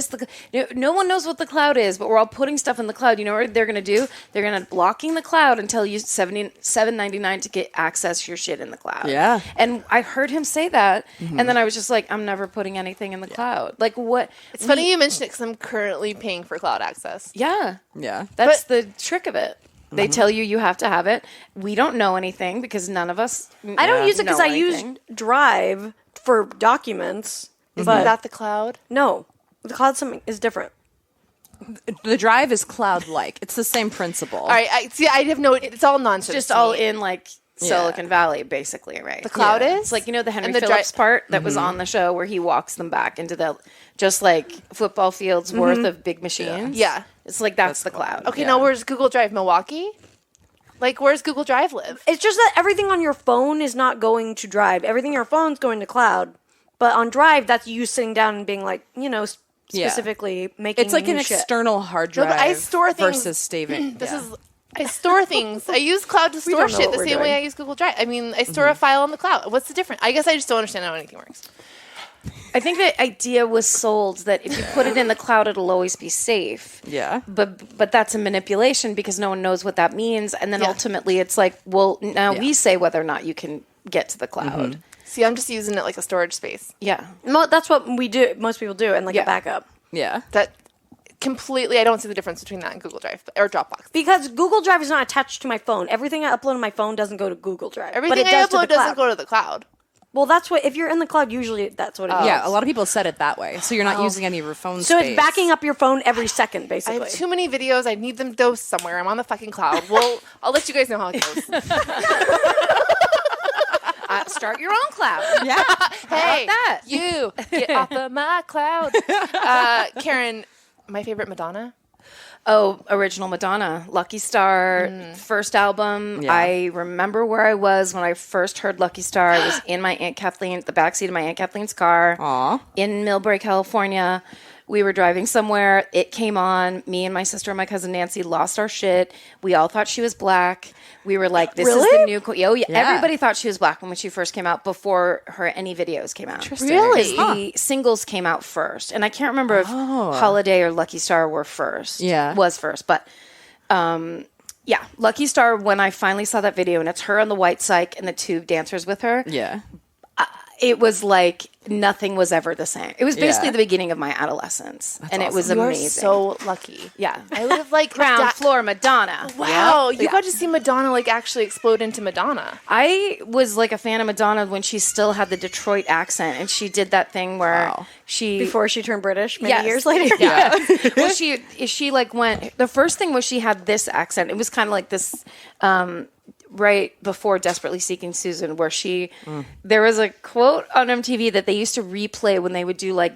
no one knows what the cloud is, but we're all putting stuff in the cloud. You know what they're going to do? They're going to blocking the cloud and tell you $7.99 to get access to your shit in the cloud. Yeah. And I heard him say that, and then I was just like, I'm never putting anything in the cloud. Like what? It's funny you mentioned it because I'm currently paying for cloud access. Yeah. Yeah. That's the trick of it. They tell you have to have it. We don't know anything because none of us. I don't use it because I use Drive for documents. Isn't that the cloud? No, the cloud is different. The Drive is cloud-like. It's the same principle. All right. I have no. It's all nonsense. Just all in like Silicon Valley, basically, right? The cloud is? It's like, you know, the Henry Phillips part that was on the show where he walks them back into the, just like football fields worth of big machines. Yeah. It's like, that's the cloud. Okay, now where's Google Drive? Milwaukee? Like, where's Google Drive live? It's just that everything on your phone is not going to Drive. Everything on your phone's going to cloud. But on Drive, that's you sitting down and being like, you know, specifically making It's like an shit. external hard drive I store things versus saving. I store things. I use cloud to store shit the same way I use Google Drive. I mean, I store a file on the cloud. What's the difference? I guess I just don't understand how anything works. I think the idea was sold that if you put it in the cloud, it'll always be safe. Yeah. But that's a manipulation because no one knows what that means. And then ultimately it's like, well, now we say whether or not you can get to the cloud. See, I'm just using it like a storage space. Yeah. That's what we do. Most people do, and like a backup. Yeah. That completely, I don't see the difference between that and Google Drive or Dropbox. Because Google Drive is not attached to my phone. Everything I upload on my phone doesn't go to Google Drive. Everything I upload doesn't go to the cloud. Well, that's what, if you're in the cloud, usually that's what it is. Yeah, a lot of people said it that way. So you're not using any of your phone So space. it's backing up your phone every second, basically. I have too many videos. I need them dosed somewhere. I'm on the fucking cloud. Well, I'll let you guys know how it goes. Start your own cloud. Yeah. Hey, that? you get off of my cloud. Karen, my favorite Madonna. Oh, original Madonna, Lucky Star, first album. Yeah. I remember where I was when I first heard Lucky Star. I was in my Aunt Kathleen, the backseat of my Aunt Kathleen's car in Millbrae, California. We were driving somewhere. It came on. Me and my sister and my cousin Nancy lost our shit. We all thought she was black. We were like, this is the new... Everybody thought she was black when she first came out before any videos came out. Really? The singles came out first. And I can't remember if Holiday or Lucky Star were first. Yeah. Was first. But... yeah, Lucky Star, when I finally saw that video, and it's her on the white cyc and the two dancers with her. Yeah. it was like nothing was ever the same. It was basically the beginning of my adolescence. That's awesome. It was amazing. You're so lucky. Yeah. I would have like ground floor Madonna. Wow. You got to see Madonna like actually explode into Madonna. I was like a fan of Madonna when she still had the Detroit accent, and she did that thing where before she turned British many years later. Yeah. Well, she like went, the first thing was she had this accent. It was kind of like this right before Desperately Seeking Susan, where there was a quote on MTV that they used to replay when they would do like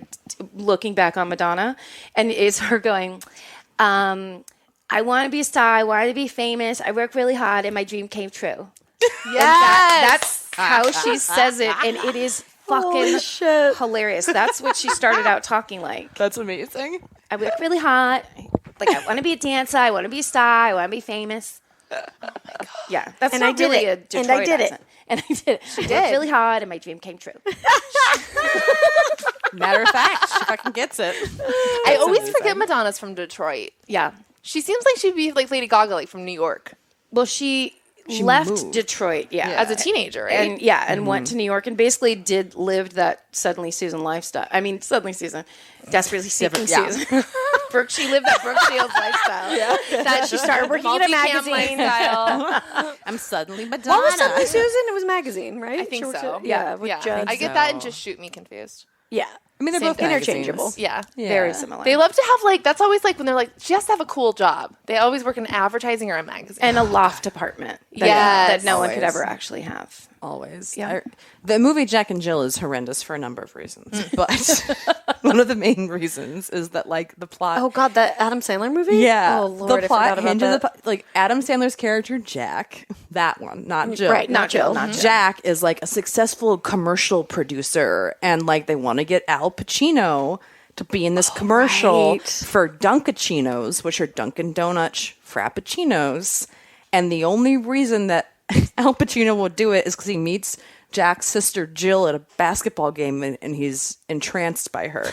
looking back on Madonna, and it's her going, I want to be a star, I want to be famous, I work really hard, and my dream came true. That's how she says it, and it is fucking hilarious. That's what she started out talking like. That's amazing. I work really hard, like I want to be a dancer, I want to be a star, I want to be famous. Oh my God. Yeah, that's not really a Detroit accent. And I did it. She did really hard, and my dream came true. Matter of fact, she fucking gets it. I always forget Madonna's from Detroit. Yeah, she seems like she'd be like Lady Gaga, like from New York. Well, she left moved. Detroit, as a teenager, right? And went to New York and basically lived that Suddenly Susan lifestyle. I mean, Suddenly Susan, Desperately Seeking Susan. She lived that Brooke Shields lifestyle. That she started working at a magazine. I'm suddenly Madonna. What was Suddenly Susan? It was a magazine, right? I think so. With Judd. I get that and Just Shoot Me confused. Yeah. I mean, they're both interchangeable. Yeah. Very similar. They love to have like, that's always like when they're like, she has to have a cool job. They always work in advertising or a magazine. And a loft apartment that no one could ever actually have. Always. Yeah. The movie Jack and Jill is horrendous for a number of reasons. But one of the main reasons is that, like, the plot. Oh, God, that Adam Sandler movie? Yeah. Oh, Lord, the plot hinges like, Adam Sandler's character, Jack, that one, not Jill. Right, not Jill. Jack is, like, a successful commercial producer, and, like, they want to get Al Pacino to be in this commercial for Dunkachinos, which are Dunkin' Donuts Frappuccinos. And the only reason that Al Pacino will do it is because he meets Jack's sister Jill at a basketball game, and he's entranced by her.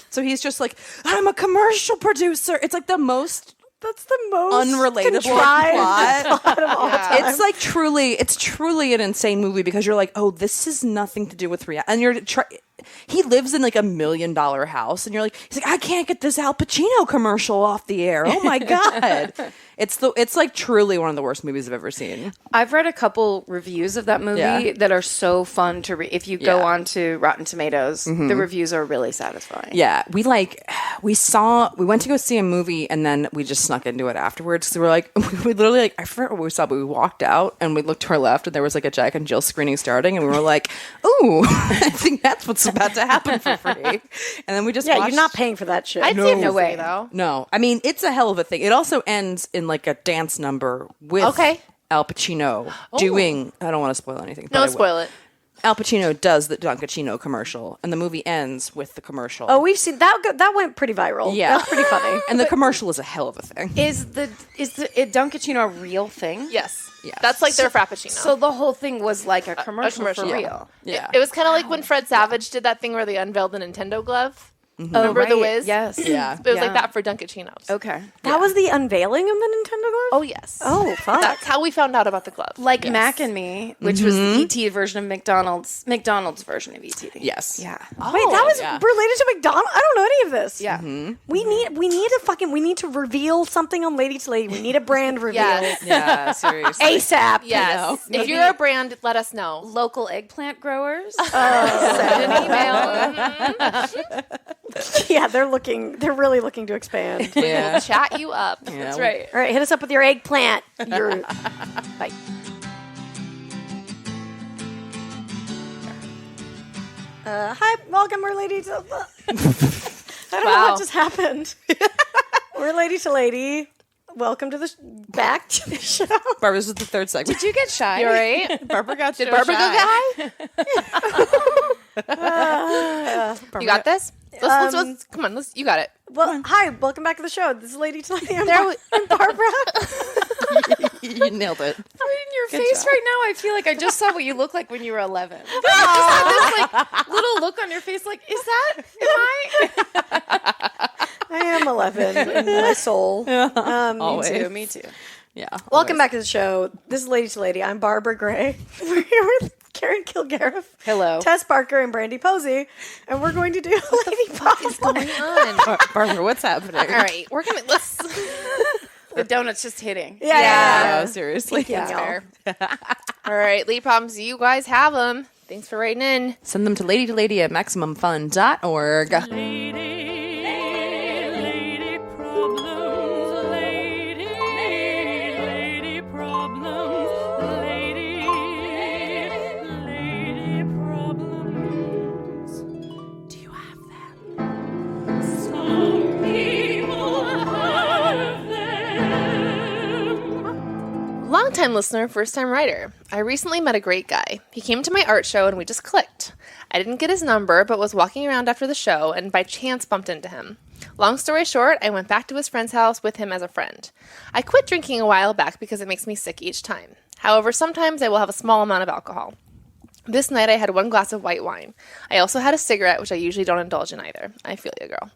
So he's just like, I'm a commercial producer. It's like the most unrelatable plot of all time. It's truly an insane movie because you're like, oh, this has nothing to do with reality. And he lives in like $1 million house, and he's like, I can't get this Al Pacino commercial off the air. Oh my God. It's like truly one of the worst movies I've ever seen. I've read a couple reviews of that movie that are so fun to read. If you go on to Rotten Tomatoes, the reviews are really satisfying. Yeah, we went to go see a movie, and then we just snuck into it afterwards. So we're like, we literally like, I forget what we saw, but we walked out and we looked to our left, and there was like a Jack and Jill screening starting, and we were like, ooh, I think that's what's about to happen for free. And then we just watched. You're not paying for that shit. I'd say no way though. No, I mean, it's a hell of a thing. It also ends in like a dance number with Al Pacino doing. I don't want to spoil anything. No, spoil it. Al Pacino does the Dunkaccino commercial, and the movie ends with the commercial. Oh, we've seen that. That went pretty viral. Yeah, that's pretty funny. And the commercial is a hell of a thing. Is Dunkaccino a real thing? Yes. That's like their Frappuccino. So the whole thing was like a commercial for real. Yeah. It was kind of like when Fred Savage did that thing where they unveiled the Nintendo glove. Mm-hmm. Remember the Wiz? Yes. Yeah. It was like that for Dunkachinos. Okay. That was the unveiling of the Nintendo glove? Oh, yes. Oh, fuck. That's how we found out about the glove. Like Mac and Me, which was the ET version of McDonald's version of ET. Yes. Yeah. Wait, that was related to McDonald's? I don't know any of this. Yeah. Mm-hmm. We need to reveal something on Lady to Lady. We need a brand reveal. Yeah, seriously. ASAP. Yes. If you're a brand, let us know. Local eggplant growers. Send an email. Yeah, they're really looking to expand. We'll chat you up. Yeah. That's right. All right, hit us up with your eggplant. Bye. Hi, welcome. We're Lady to... I don't know what just happened. We're Lady to Lady. Welcome to back to the show. Barbara, this is the third segment. Did you get shy? You're right. Barbara got Did Barbara go get high? You got this? Let's come on. You got it. Well, hi. Welcome back to the show. This is Lady to Lady. I'm Barbara. You nailed it. In your face right now, I feel like I just saw what you looked like when you were 11. You just had this like little look on your face, like, is that? Am I? I am 11 in my soul. Me too. Yeah. Welcome back to the show. This is Lady to Lady. I'm Barbara Gray. We're here with Karen Kilgariff, hello, Tess Barker, and Brandy Posey, and we're going to do Lady Problem. What's going on? Barbara, what's happening? All right, we're gonna let's. The donut's just hitting. Yeah. No, seriously. That's fair. All right, lead problems. You guys have them. Thanks for writing in. Send them to lady at MaximumFun.org. Lady problems, lady problems, lady problems. Do you have them? Some people have them. Longtime listener, first-time writer. I recently met a great guy. He came to my art show and we just clicked. I didn't get his number, but was walking around after the show and by chance bumped into him. Long story short, I went back to his friend's house with him as a friend. I quit drinking a while back because it makes me sick each time. However, sometimes I will have a small amount of alcohol. This night I had 1 glass of white wine. I also had a cigarette, which I usually don't indulge in either. I feel you, girl.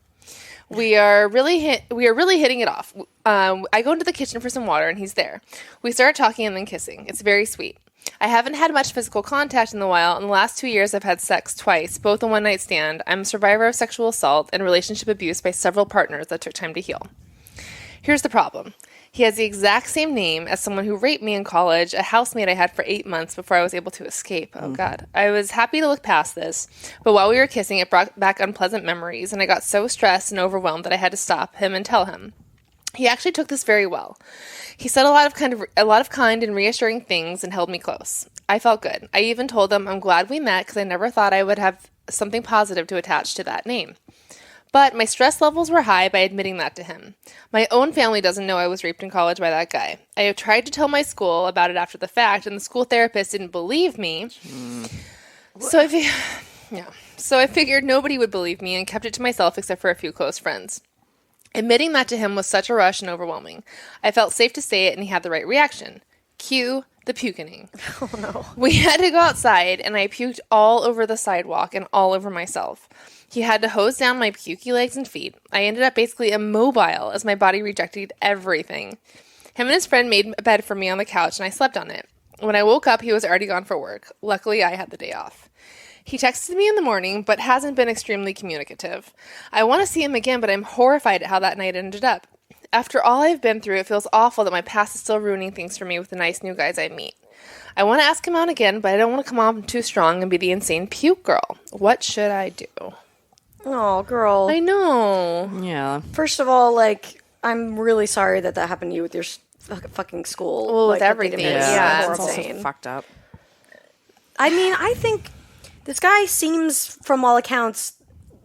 We are really hitting it off. I go into the kitchen for some water, and he's there. We start talking and then kissing. It's very sweet. I haven't had much physical contact in a while. In the last 2 years, I've had sex twice, both a one-night stand. I'm a survivor of sexual assault and relationship abuse by several partners that took time to heal. Here's the problem. He has the exact same name as someone who raped me in college, a housemate I had for 8 months before I was able to escape. Oh, God. I was happy to look past this, but while we were kissing, it brought back unpleasant memories, and I got so stressed and overwhelmed that I had to stop him and tell him. He actually took this very well. He said a lot of kind and reassuring things and held me close. I felt good. I even told him I'm glad we met because I never thought I would have something positive to attach to that name. But my stress levels were high by admitting that to him. My own family doesn't know I was raped in college by that guy. I have tried to tell my school about it after the fact, and the school therapist didn't believe me. So I figured nobody would believe me and kept it to myself except for a few close friends. Admitting that to him was such a rush and overwhelming. I felt safe to say it, and he had the right reaction. Cue the puking. Oh, no. We had to go outside, and I puked all over the sidewalk and all over myself. He had to hose down my pukey legs and feet. I ended up basically immobile as my body rejected everything. Him and his friend made a bed for me on the couch, and I slept on it. When I woke up, he was already gone for work. Luckily, I had the day off. He texted me in the morning, but hasn't been extremely communicative. I want to see him again, but I'm horrified at how that night ended up. After all I've been through, it feels awful that my past is still ruining things for me with the nice new guys I meet. I want to ask him out again, but I don't want to come on too strong and be the insane puke girl. What should I do? Oh, girl. I know. Yeah. First of all, like, I'm really sorry that happened to you with your fucking school. Well, like, with everything. Yeah, It's also insane. fucked up. I mean, I think this guy seems, from all accounts,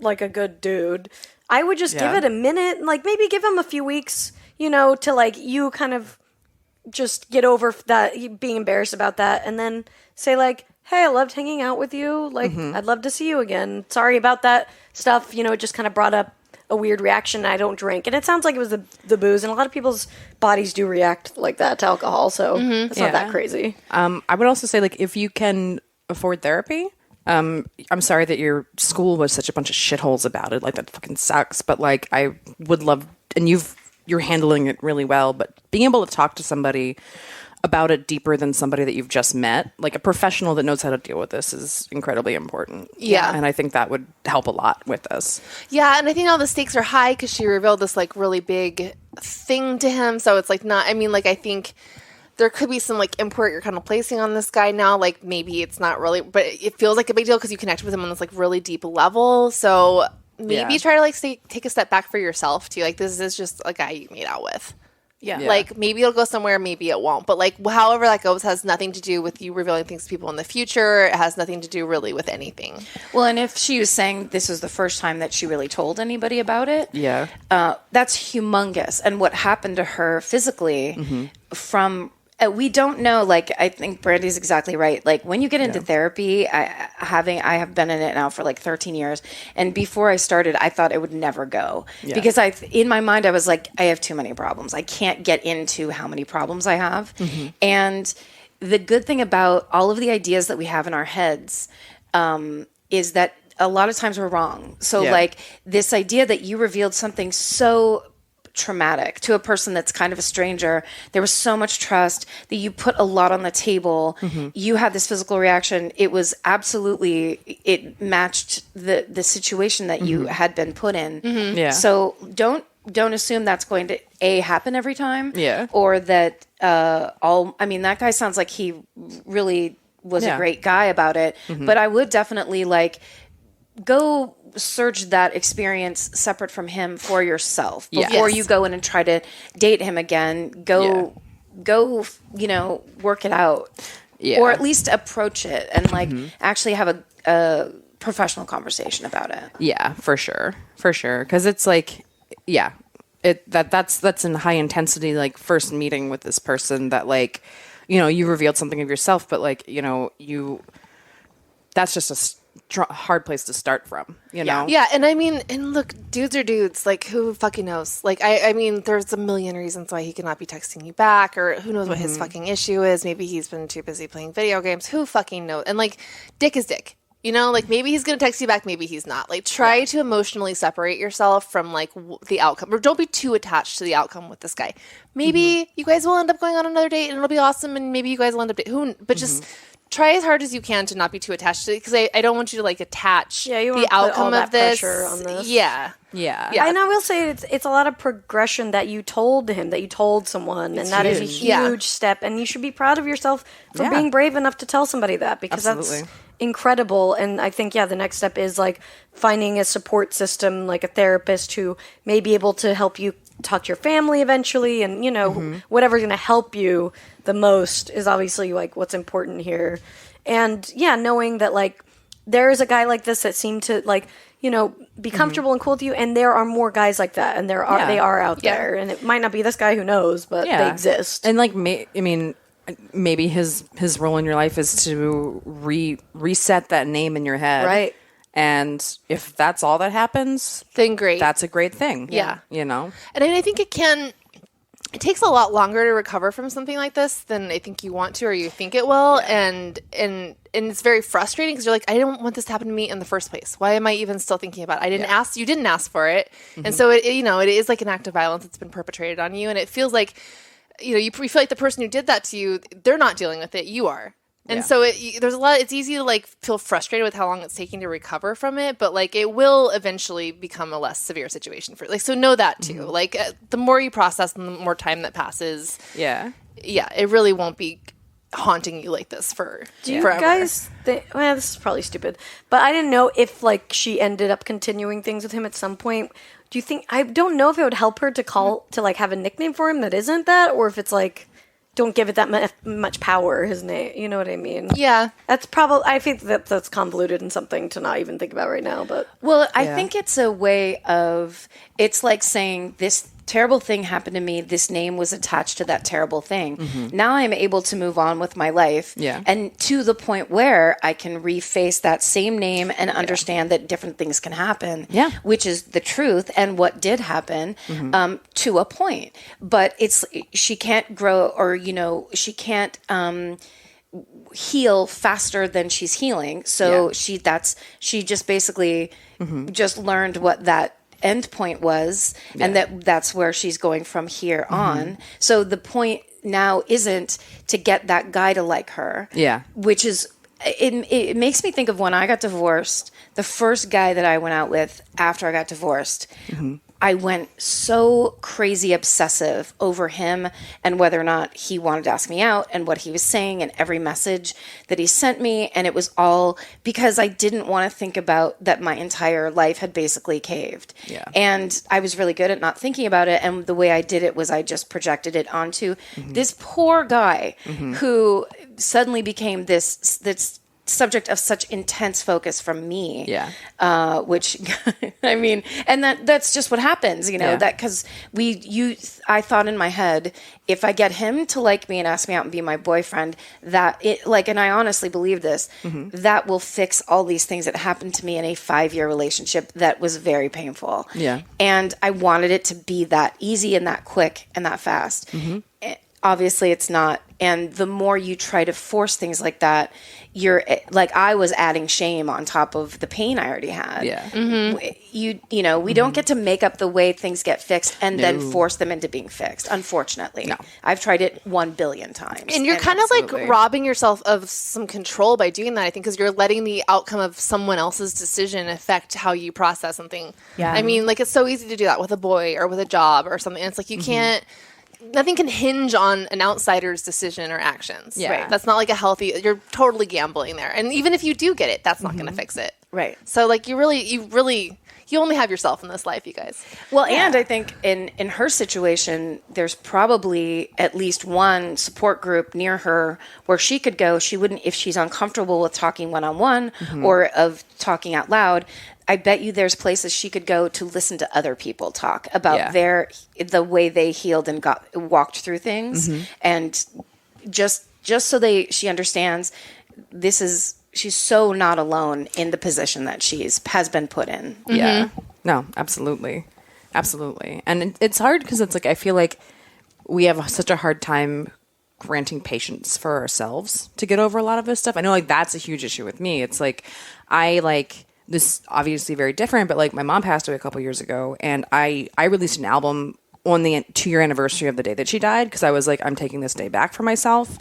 like a good dude. I would just give it a minute, like maybe give him a few weeks, to like you kind of just get over that, being embarrassed about that, and then say like, hey, I loved hanging out with you. Like, I'd love to see you again. Sorry about that stuff. It just kind of brought up a weird reaction. I don't drink. And it sounds like it was the booze. And a lot of people's bodies do react like that to alcohol. So it's not that crazy. I would also say, like, if you can afford therapy, I'm sorry that your school was such a bunch of shitholes about it. Like, that fucking sucks. But, like, I would love, and you're handling it really well, but being able to talk to somebody about it deeper than somebody that you've just met, like a professional that knows how to deal with this, is incredibly important. Yeah. And I think that would help a lot with this. Yeah, and I think all the stakes are high because she revealed this like really big thing to him. So it's like not, I mean, like I think there could be some like import you're kind of placing on this guy now. Like maybe it's not really, but it feels like a big deal because you connect with him on this like really deep level. So maybe try to like take a step back for yourself too. Like this is just a guy you made out with. Yeah. Like, maybe it'll go somewhere, maybe it won't. But, like, however that goes has nothing to do with you revealing things to people in the future. It has nothing to do, really, with anything. Well, and if she was saying this was the first time that she really told anybody about it, that's humongous. And what happened to her physically from... we don't know, like, I think Brandy's exactly right. Like, when you get into therapy, I have been in it now for like 13 years. And before I started, I thought it would never go. Yeah. Because in my mind, I was like, I have too many problems. I can't get into how many problems I have. And the good thing about all of the ideas that we have in our heads is that a lot of times we're wrong. So, like, this idea that you revealed something so traumatic to a person that's kind of a stranger. There was so much trust that you put a lot on the table. You had this physical reaction. It was absolutely, it matched the situation that you had been put in. Yeah. So don't assume that's going to happen every time. Yeah. Or that that guy sounds like he really was a great guy about it. But I would definitely go search that experience separate from him for yourself before you go in and try to date him again. Go, work it out, or at least approach it and actually have a professional conversation about it. Yeah, for sure. Because it's that's in high intensity, first meeting with this person that you revealed something of yourself, but that's just a hard place to start from, you know? Yeah, and look, dudes are dudes. Who fucking knows? There's a million reasons why he could not be texting you back, or who knows what his fucking issue is. Maybe he's been too busy playing video games. Who fucking knows? And, dick is dick. Maybe he's going to text you back, maybe he's not. Try to emotionally separate yourself from, the outcome. Or don't be too attached to the outcome with this guy. Maybe you guys will end up going on another date, and it'll be awesome, and maybe you guys will end up but just try as hard as you can to not be too attached to it, because I don't want you to attach the outcome of this. Pressure on this. Yeah. And I will say it's a lot of progression that you told him, that you told someone, and that is a huge step. And you should be proud of yourself for being brave enough to tell somebody that, because that's incredible. And I think the next step is finding a support system, like a therapist who may be able to help you talk to your family eventually, and whatever's going to help you the most is obviously what's important here. And knowing that there is a guy like this that seemed to be comfortable and cool with you, and there are more guys like that, and they are out there, and it might not be this guy, who knows, but they exist. And maybe his role in your life is to reset that name in your head, right? And if that's all that happens, then great. That's a great thing. Yeah. And I think it takes a lot longer to recover from something like this than I think you want to, or you think it will. Yeah. And it's very frustrating, because you're I didn't want this to happen to me in the first place. Why am I even still thinking about it? I didn't ask, you didn't ask for it. And so it is an act of violence that's been perpetrated on you. And it feels you feel like the person who did that to you, they're not dealing with it. You are. And so there's a lot. It's easy to feel frustrated with how long it's taking to recover from it, but it will eventually become a less severe situation for so know that too. The more you process and the more time that passes, it really won't be haunting you like this for Do you forever. guys think, this is probably stupid, but I didn't know if she ended up continuing things with him at some point. Do you think, I don't know if it would help her to call to have a nickname for him that isn't that, or if it's don't give it that much power, his name. You know what I mean? Yeah. That's probably, I think that's convoluted and something to not even think about right now. But I think it's a way of, it's like saying, this terrible thing happened to me. This name was attached to that terrible thing. Now I'm able to move on with my life. Yeah. And to the point where I can reface that same name and understand that different things can happen. Yeah. Which is the truth and what did happen to a point. But she can't grow, or, she can't heal faster than she's healing. So she just basically just learned what that end point was, and that's where she's going from here on. So the point now isn't to get that guy to like her, which is it makes me think of when I got divorced. The first guy that I went out with after I got divorced, I went so crazy obsessive over him and whether or not he wanted to ask me out and what he was saying and every message that he sent me. And it was all because I didn't want to think about that my entire life had basically caved. Yeah. And I was really good at not thinking about it. And the way I did it was I just projected it onto this poor guy who suddenly became this subject of such intense focus from me. Which I mean, and that's just what happens, that because I thought in my head, if I get him to like me and ask me out and be my boyfriend, that and I honestly believe this, that will fix all these things that happened to me in a 5-year relationship that was very painful. And I wanted it to be that easy and that quick and that fast. obviously it's not. And the more you try to force things like that, you're like, I was adding shame on top of the pain I already had. Yeah. You know, we don't get to make up the way things get fixed and then force them into being fixed. Unfortunately, I've tried it 1 billion times. And you're kind of like robbing yourself of some control by doing that, I think, because you're letting the outcome of someone else's decision affect how you process something. Yeah. I mean, like, it's so easy to do that with a boy or with a job or something. And it's like, you can't, nothing can hinge on an outsider's decision or actions. Yeah. Right. That's not like a healthy, you're totally gambling there. And even if you do get it, that's not going to fix it. Right. So, like, you only have yourself in this life, you guys. Well, and I think in her situation, there's probably at least one support group near her where she could go. She wouldn't, if she's uncomfortable with talking one-on-one or of talking out loud, I bet you there's places she could go to listen to other people talk about the way they healed and walked through things. And just so she understands she's so not alone in the position that has been put in. Yeah. No, absolutely. Absolutely. And it's hard because it's like, I feel like we have such a hard time granting patience for ourselves to get over a lot of this stuff. I know, like, that's a huge issue with me. It's like, this obviously very different, but like my mom passed away a couple years ago, and I released an album on the 2-year anniversary of the day that she died, because I was like, I'm taking this day back for myself.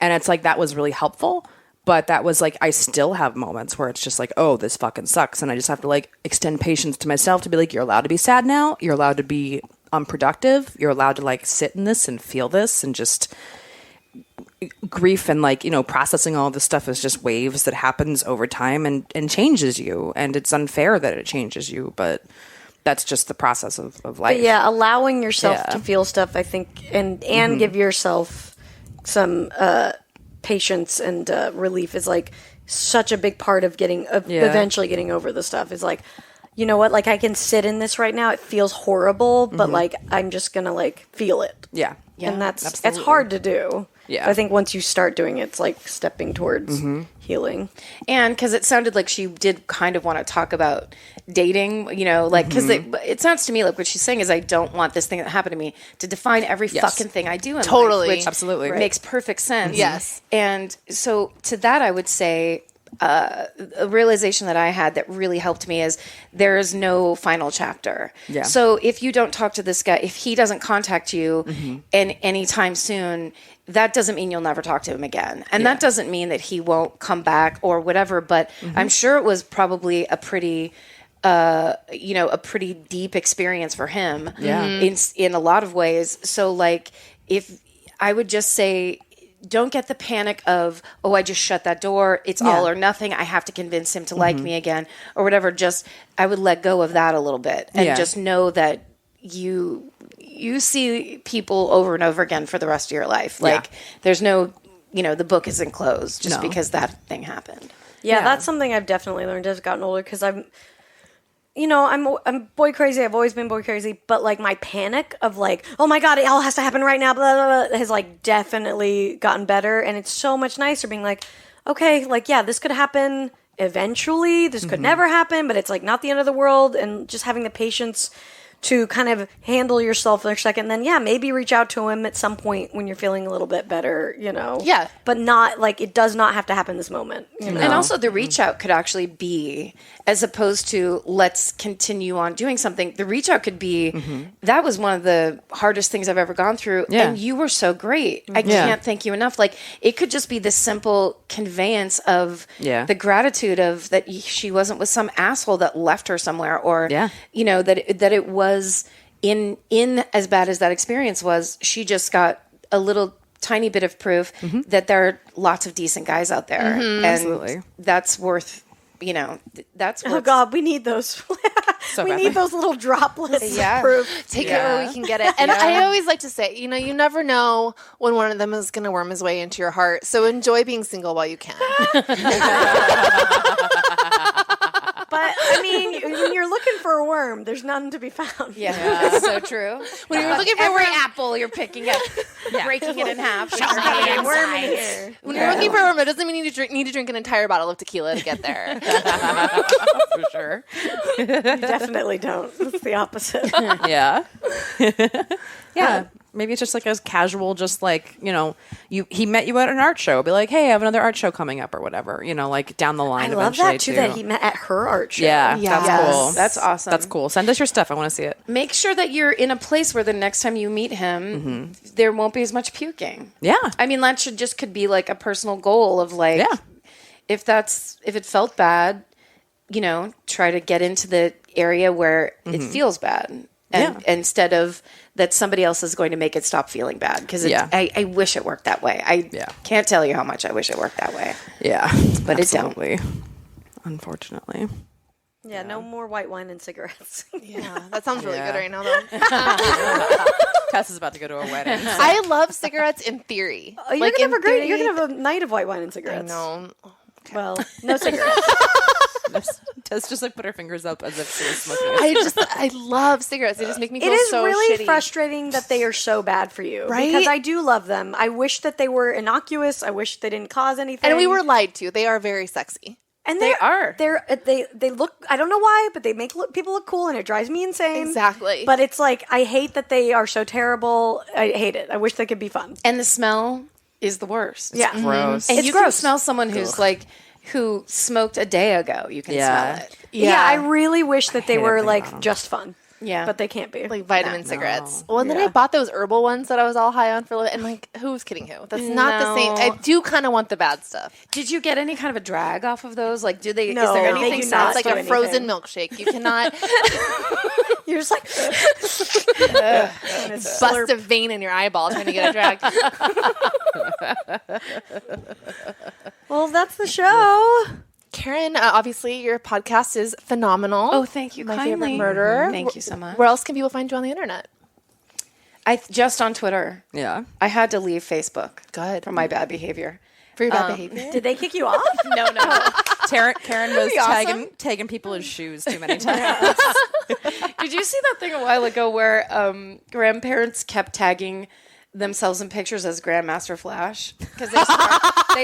And it's like, that was really helpful. But that was like, I still have moments where it's just like, oh, this fucking sucks. And I just have to like extend patience to myself to be like, you're allowed to be sad now. You're allowed to be unproductive. You're allowed to like sit in this and feel this, and just grief and like, you know, processing all this stuff is just waves that happens over time and changes you. And it's unfair that it changes you, but that's just the process of life. But yeah, allowing yourself to feel stuff, I think, and give yourself some patience and relief is like such a big part of eventually getting over the stuff. Is like, you know what, like, I can sit in this right now, it feels horrible, but like, I'm just gonna like feel it. Yeah. And it's hard to do. Yeah. But I think once you start doing it, it's like stepping towards healing. And because it sounded like she did kind of want to talk about dating, you know, like, because it sounds to me like what she's saying is, I don't want this thing that happened to me to define every fucking thing I do in life, which absolutely makes perfect sense. Yes. And so to that, I would say a realization that I had that really helped me is there is no final chapter. Yeah. So if you don't talk to this guy, if he doesn't contact you anytime soon, that doesn't mean you'll never talk to him again. And that doesn't mean that he won't come back or whatever, but I'm sure it was probably a pretty deep experience for him in a lot of ways. So like, if I would just say, don't get the panic of, oh, I just shut that door. It's all or nothing. I have to convince him to like me again or whatever. Just, I would let go of that a little bit and just know that you see people over and over again for the rest of your life. Like, there's no, the book isn't closed just because that thing happened. Yeah, that's something I've definitely learned as I've gotten older, because I'm boy crazy. I've always been boy crazy, but like my panic of like, oh my God, it all has to happen right now, blah, blah, blah, has like definitely gotten better. And it's so much nicer being like, okay, like, yeah, this could happen eventually. This could never happen, but it's like not the end of the world. And just having the patience to kind of handle yourself for a second, and then maybe reach out to him at some point when you're feeling a little bit better, Yeah. But not like, it does not have to happen this moment. And also the reach out could actually be, as opposed to let's continue on doing something, the reach out could be, that was one of the hardest things I've ever gone through. Yeah. And you were so great. I can't thank you enough. Like, it could just be this simple conveyance of the gratitude of that she wasn't with some asshole that left her somewhere, or, that it was in as bad as that experience was, she just got a little tiny bit of proof that there are lots of decent guys out there. And absolutely. That's worth, that's worth. Oh God, we need those. We need those little droplets of proof. Take it where we can get it. And I always like to say, you never know when one of them is going to worm his way into your heart. So enjoy being single while you can. But I mean, when you're looking for a worm, there's none to be found. Yeah, that's so true. When you're looking for every apple, you're picking up, breaking it in half. Worm in here. When you're looking for a worm, it doesn't mean you need to drink an entire bottle of tequila to get there. For sure. You definitely don't. It's the opposite. Yeah. Maybe it's just like as casual, just like, he met you at an art show. Be like, hey, I have another art show coming up or whatever, like down the line. I love that too, that he met at her art show. Yeah, that's cool. That's awesome. That's cool. Send us your stuff. I want to see it. Make sure that you're in a place where the next time you meet him, there won't be as much puking. Yeah. I mean, that could be like a personal goal of like, if it felt bad, try to get into the area where it feels bad. And instead of that somebody else is going to make it stop feeling bad. Because I wish it worked that way. I can't tell you how much I wish it worked that way. Yeah. But absolutely. It don't. Unfortunately. Yeah, no more white wine and cigarettes. Yeah, that sounds really good right now, though. Tess is about to go to a wedding. I love cigarettes in theory. Oh, you're gonna have a night of white wine and cigarettes. No. Okay. Well, no cigarettes. Tess just like put her fingers up as if she was smoking. I love cigarettes. They just make me feel so shitty. It is really frustrating that they are so bad for you. Right? Because I do love them. I wish that they were innocuous. I wish they didn't cause anything. And we were lied to. They are very sexy. And they are. They look. I don't know why, but they make people look cool, and it drives me insane. Exactly. But it's like I hate that they are so terrible. I hate it. I wish they could be fun. And the smell is the worst. Yeah, gross. And it's you gross. can smell someone who's like who smoked a day ago. You can smell it. Yeah, I really wish that they were like just fun. Yeah, but they can't be like vitamin cigarettes. Well, and then I bought those herbal ones that I was all high on for, and like, who's kidding who? That's not the same. I do kind of want the bad stuff. Did you get any kind of a drag off of those? Like, do they? No, is there they anything? do not. It's like a frozen milkshake. You cannot. You're just like bust a vein in your eyeball trying to get a drag. Well, that's the show. Karen, obviously your podcast is phenomenal. Oh, thank you. My kindly. favorite murder. Thank you so much. Where else can people find you on the internet? Just on Twitter. Yeah. I had to leave Facebook. Good. For my bad behavior. For your bad behavior? Did they kick you off? No. Karen was tagging people in shoes too many times. Did you see that thing a while ago where grandparents kept tagging themselves in pictures as Grandmaster Flash? Because they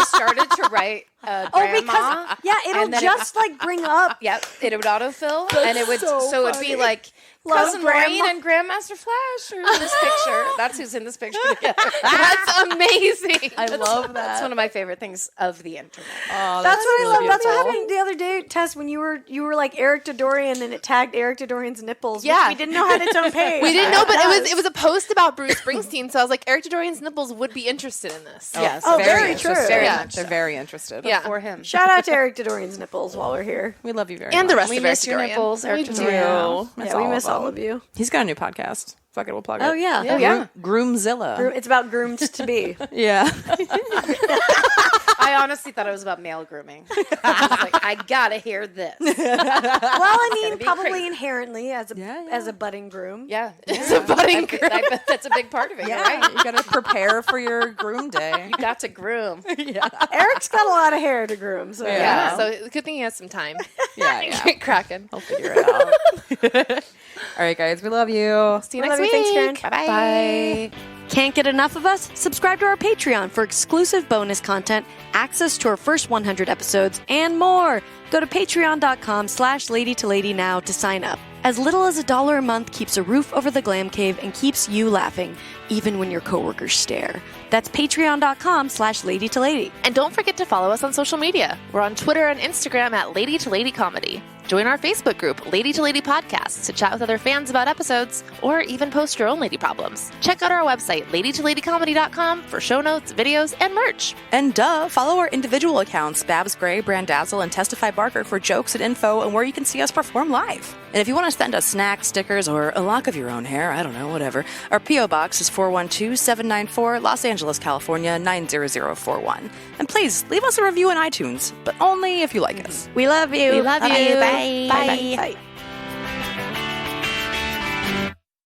started to write grandma. It'll just like bring up. Yep, it would autofill, and it would so it'd be like Cousin Rain and Grandmaster Flash are in this picture. That's who's in this picture together. That's amazing. I love that. That's one of my favorite things of the internet. Oh, That's what I love. beautiful. That's what happened the other day, Tess, when you were like Eric Dodorian and it tagged Eric Dodorian's nipples. Yeah. We didn't know had its own page. We didn't know, but it was a post about Bruce Springsteen, so I was like, Eric Dodorian's nipples would be interested in this. Yes. Oh, very true. Very Yeah. much. They're very interested. Yeah. For him. Shout out to Eric Dodorian's nipples while we're here. We love you very And much. the rest We of Eric miss your Dodorian. nipples, Eric We Dodorian. do. Yeah, we miss all of you. He's got a new podcast. Fuck it, we'll plug it. Oh yeah. Oh yeah. Groomzilla. It's about groomed to be. Yeah. I honestly thought it was about male grooming. I was like, I gotta hear this. Well, I mean, be probably crazy. inherently as a budding groom. Yeah. It's a budding I bet that's a big part of it. You're right. You gotta prepare for your groom day. You got to groom. Eric's got a lot of hair to groom, so Yeah. So good thing he has some time. Yeah. Get cracking. I'll figure it out. All right, guys, we love you. See you We next love you. week. Thanks, Karen. Bye. Can't get enough of us? Subscribe to our Patreon for exclusive bonus content, access to our first 100 episodes, and more. Go to patreon.com/ladytolady now to sign up. As little as $1 a month keeps a roof over the glam cave and keeps you laughing, even when your coworkers stare. That's patreon.com/ladytolady. And don't forget to follow us on social media. We're on Twitter and Instagram at Lady to Lady Comedy. Join our Facebook group, Lady to Lady Podcasts, to chat with other fans about episodes, or even post your own lady problems. Check out our website, ladytoladycomedy.com, for show notes, videos, and merch. And follow our individual accounts, Babs Gray, Brandazzle, and Testify Barker for jokes and info and where you can see us perform live. And if you want to send us snacks, stickers, or a lock of your own hair, I don't know, whatever, our P.O. Box is 412-794, Los Angeles, California, 90041. And please, leave us a review on iTunes, but only if you like us. We love you. We love you. Bye. Bye. Bye. Bye.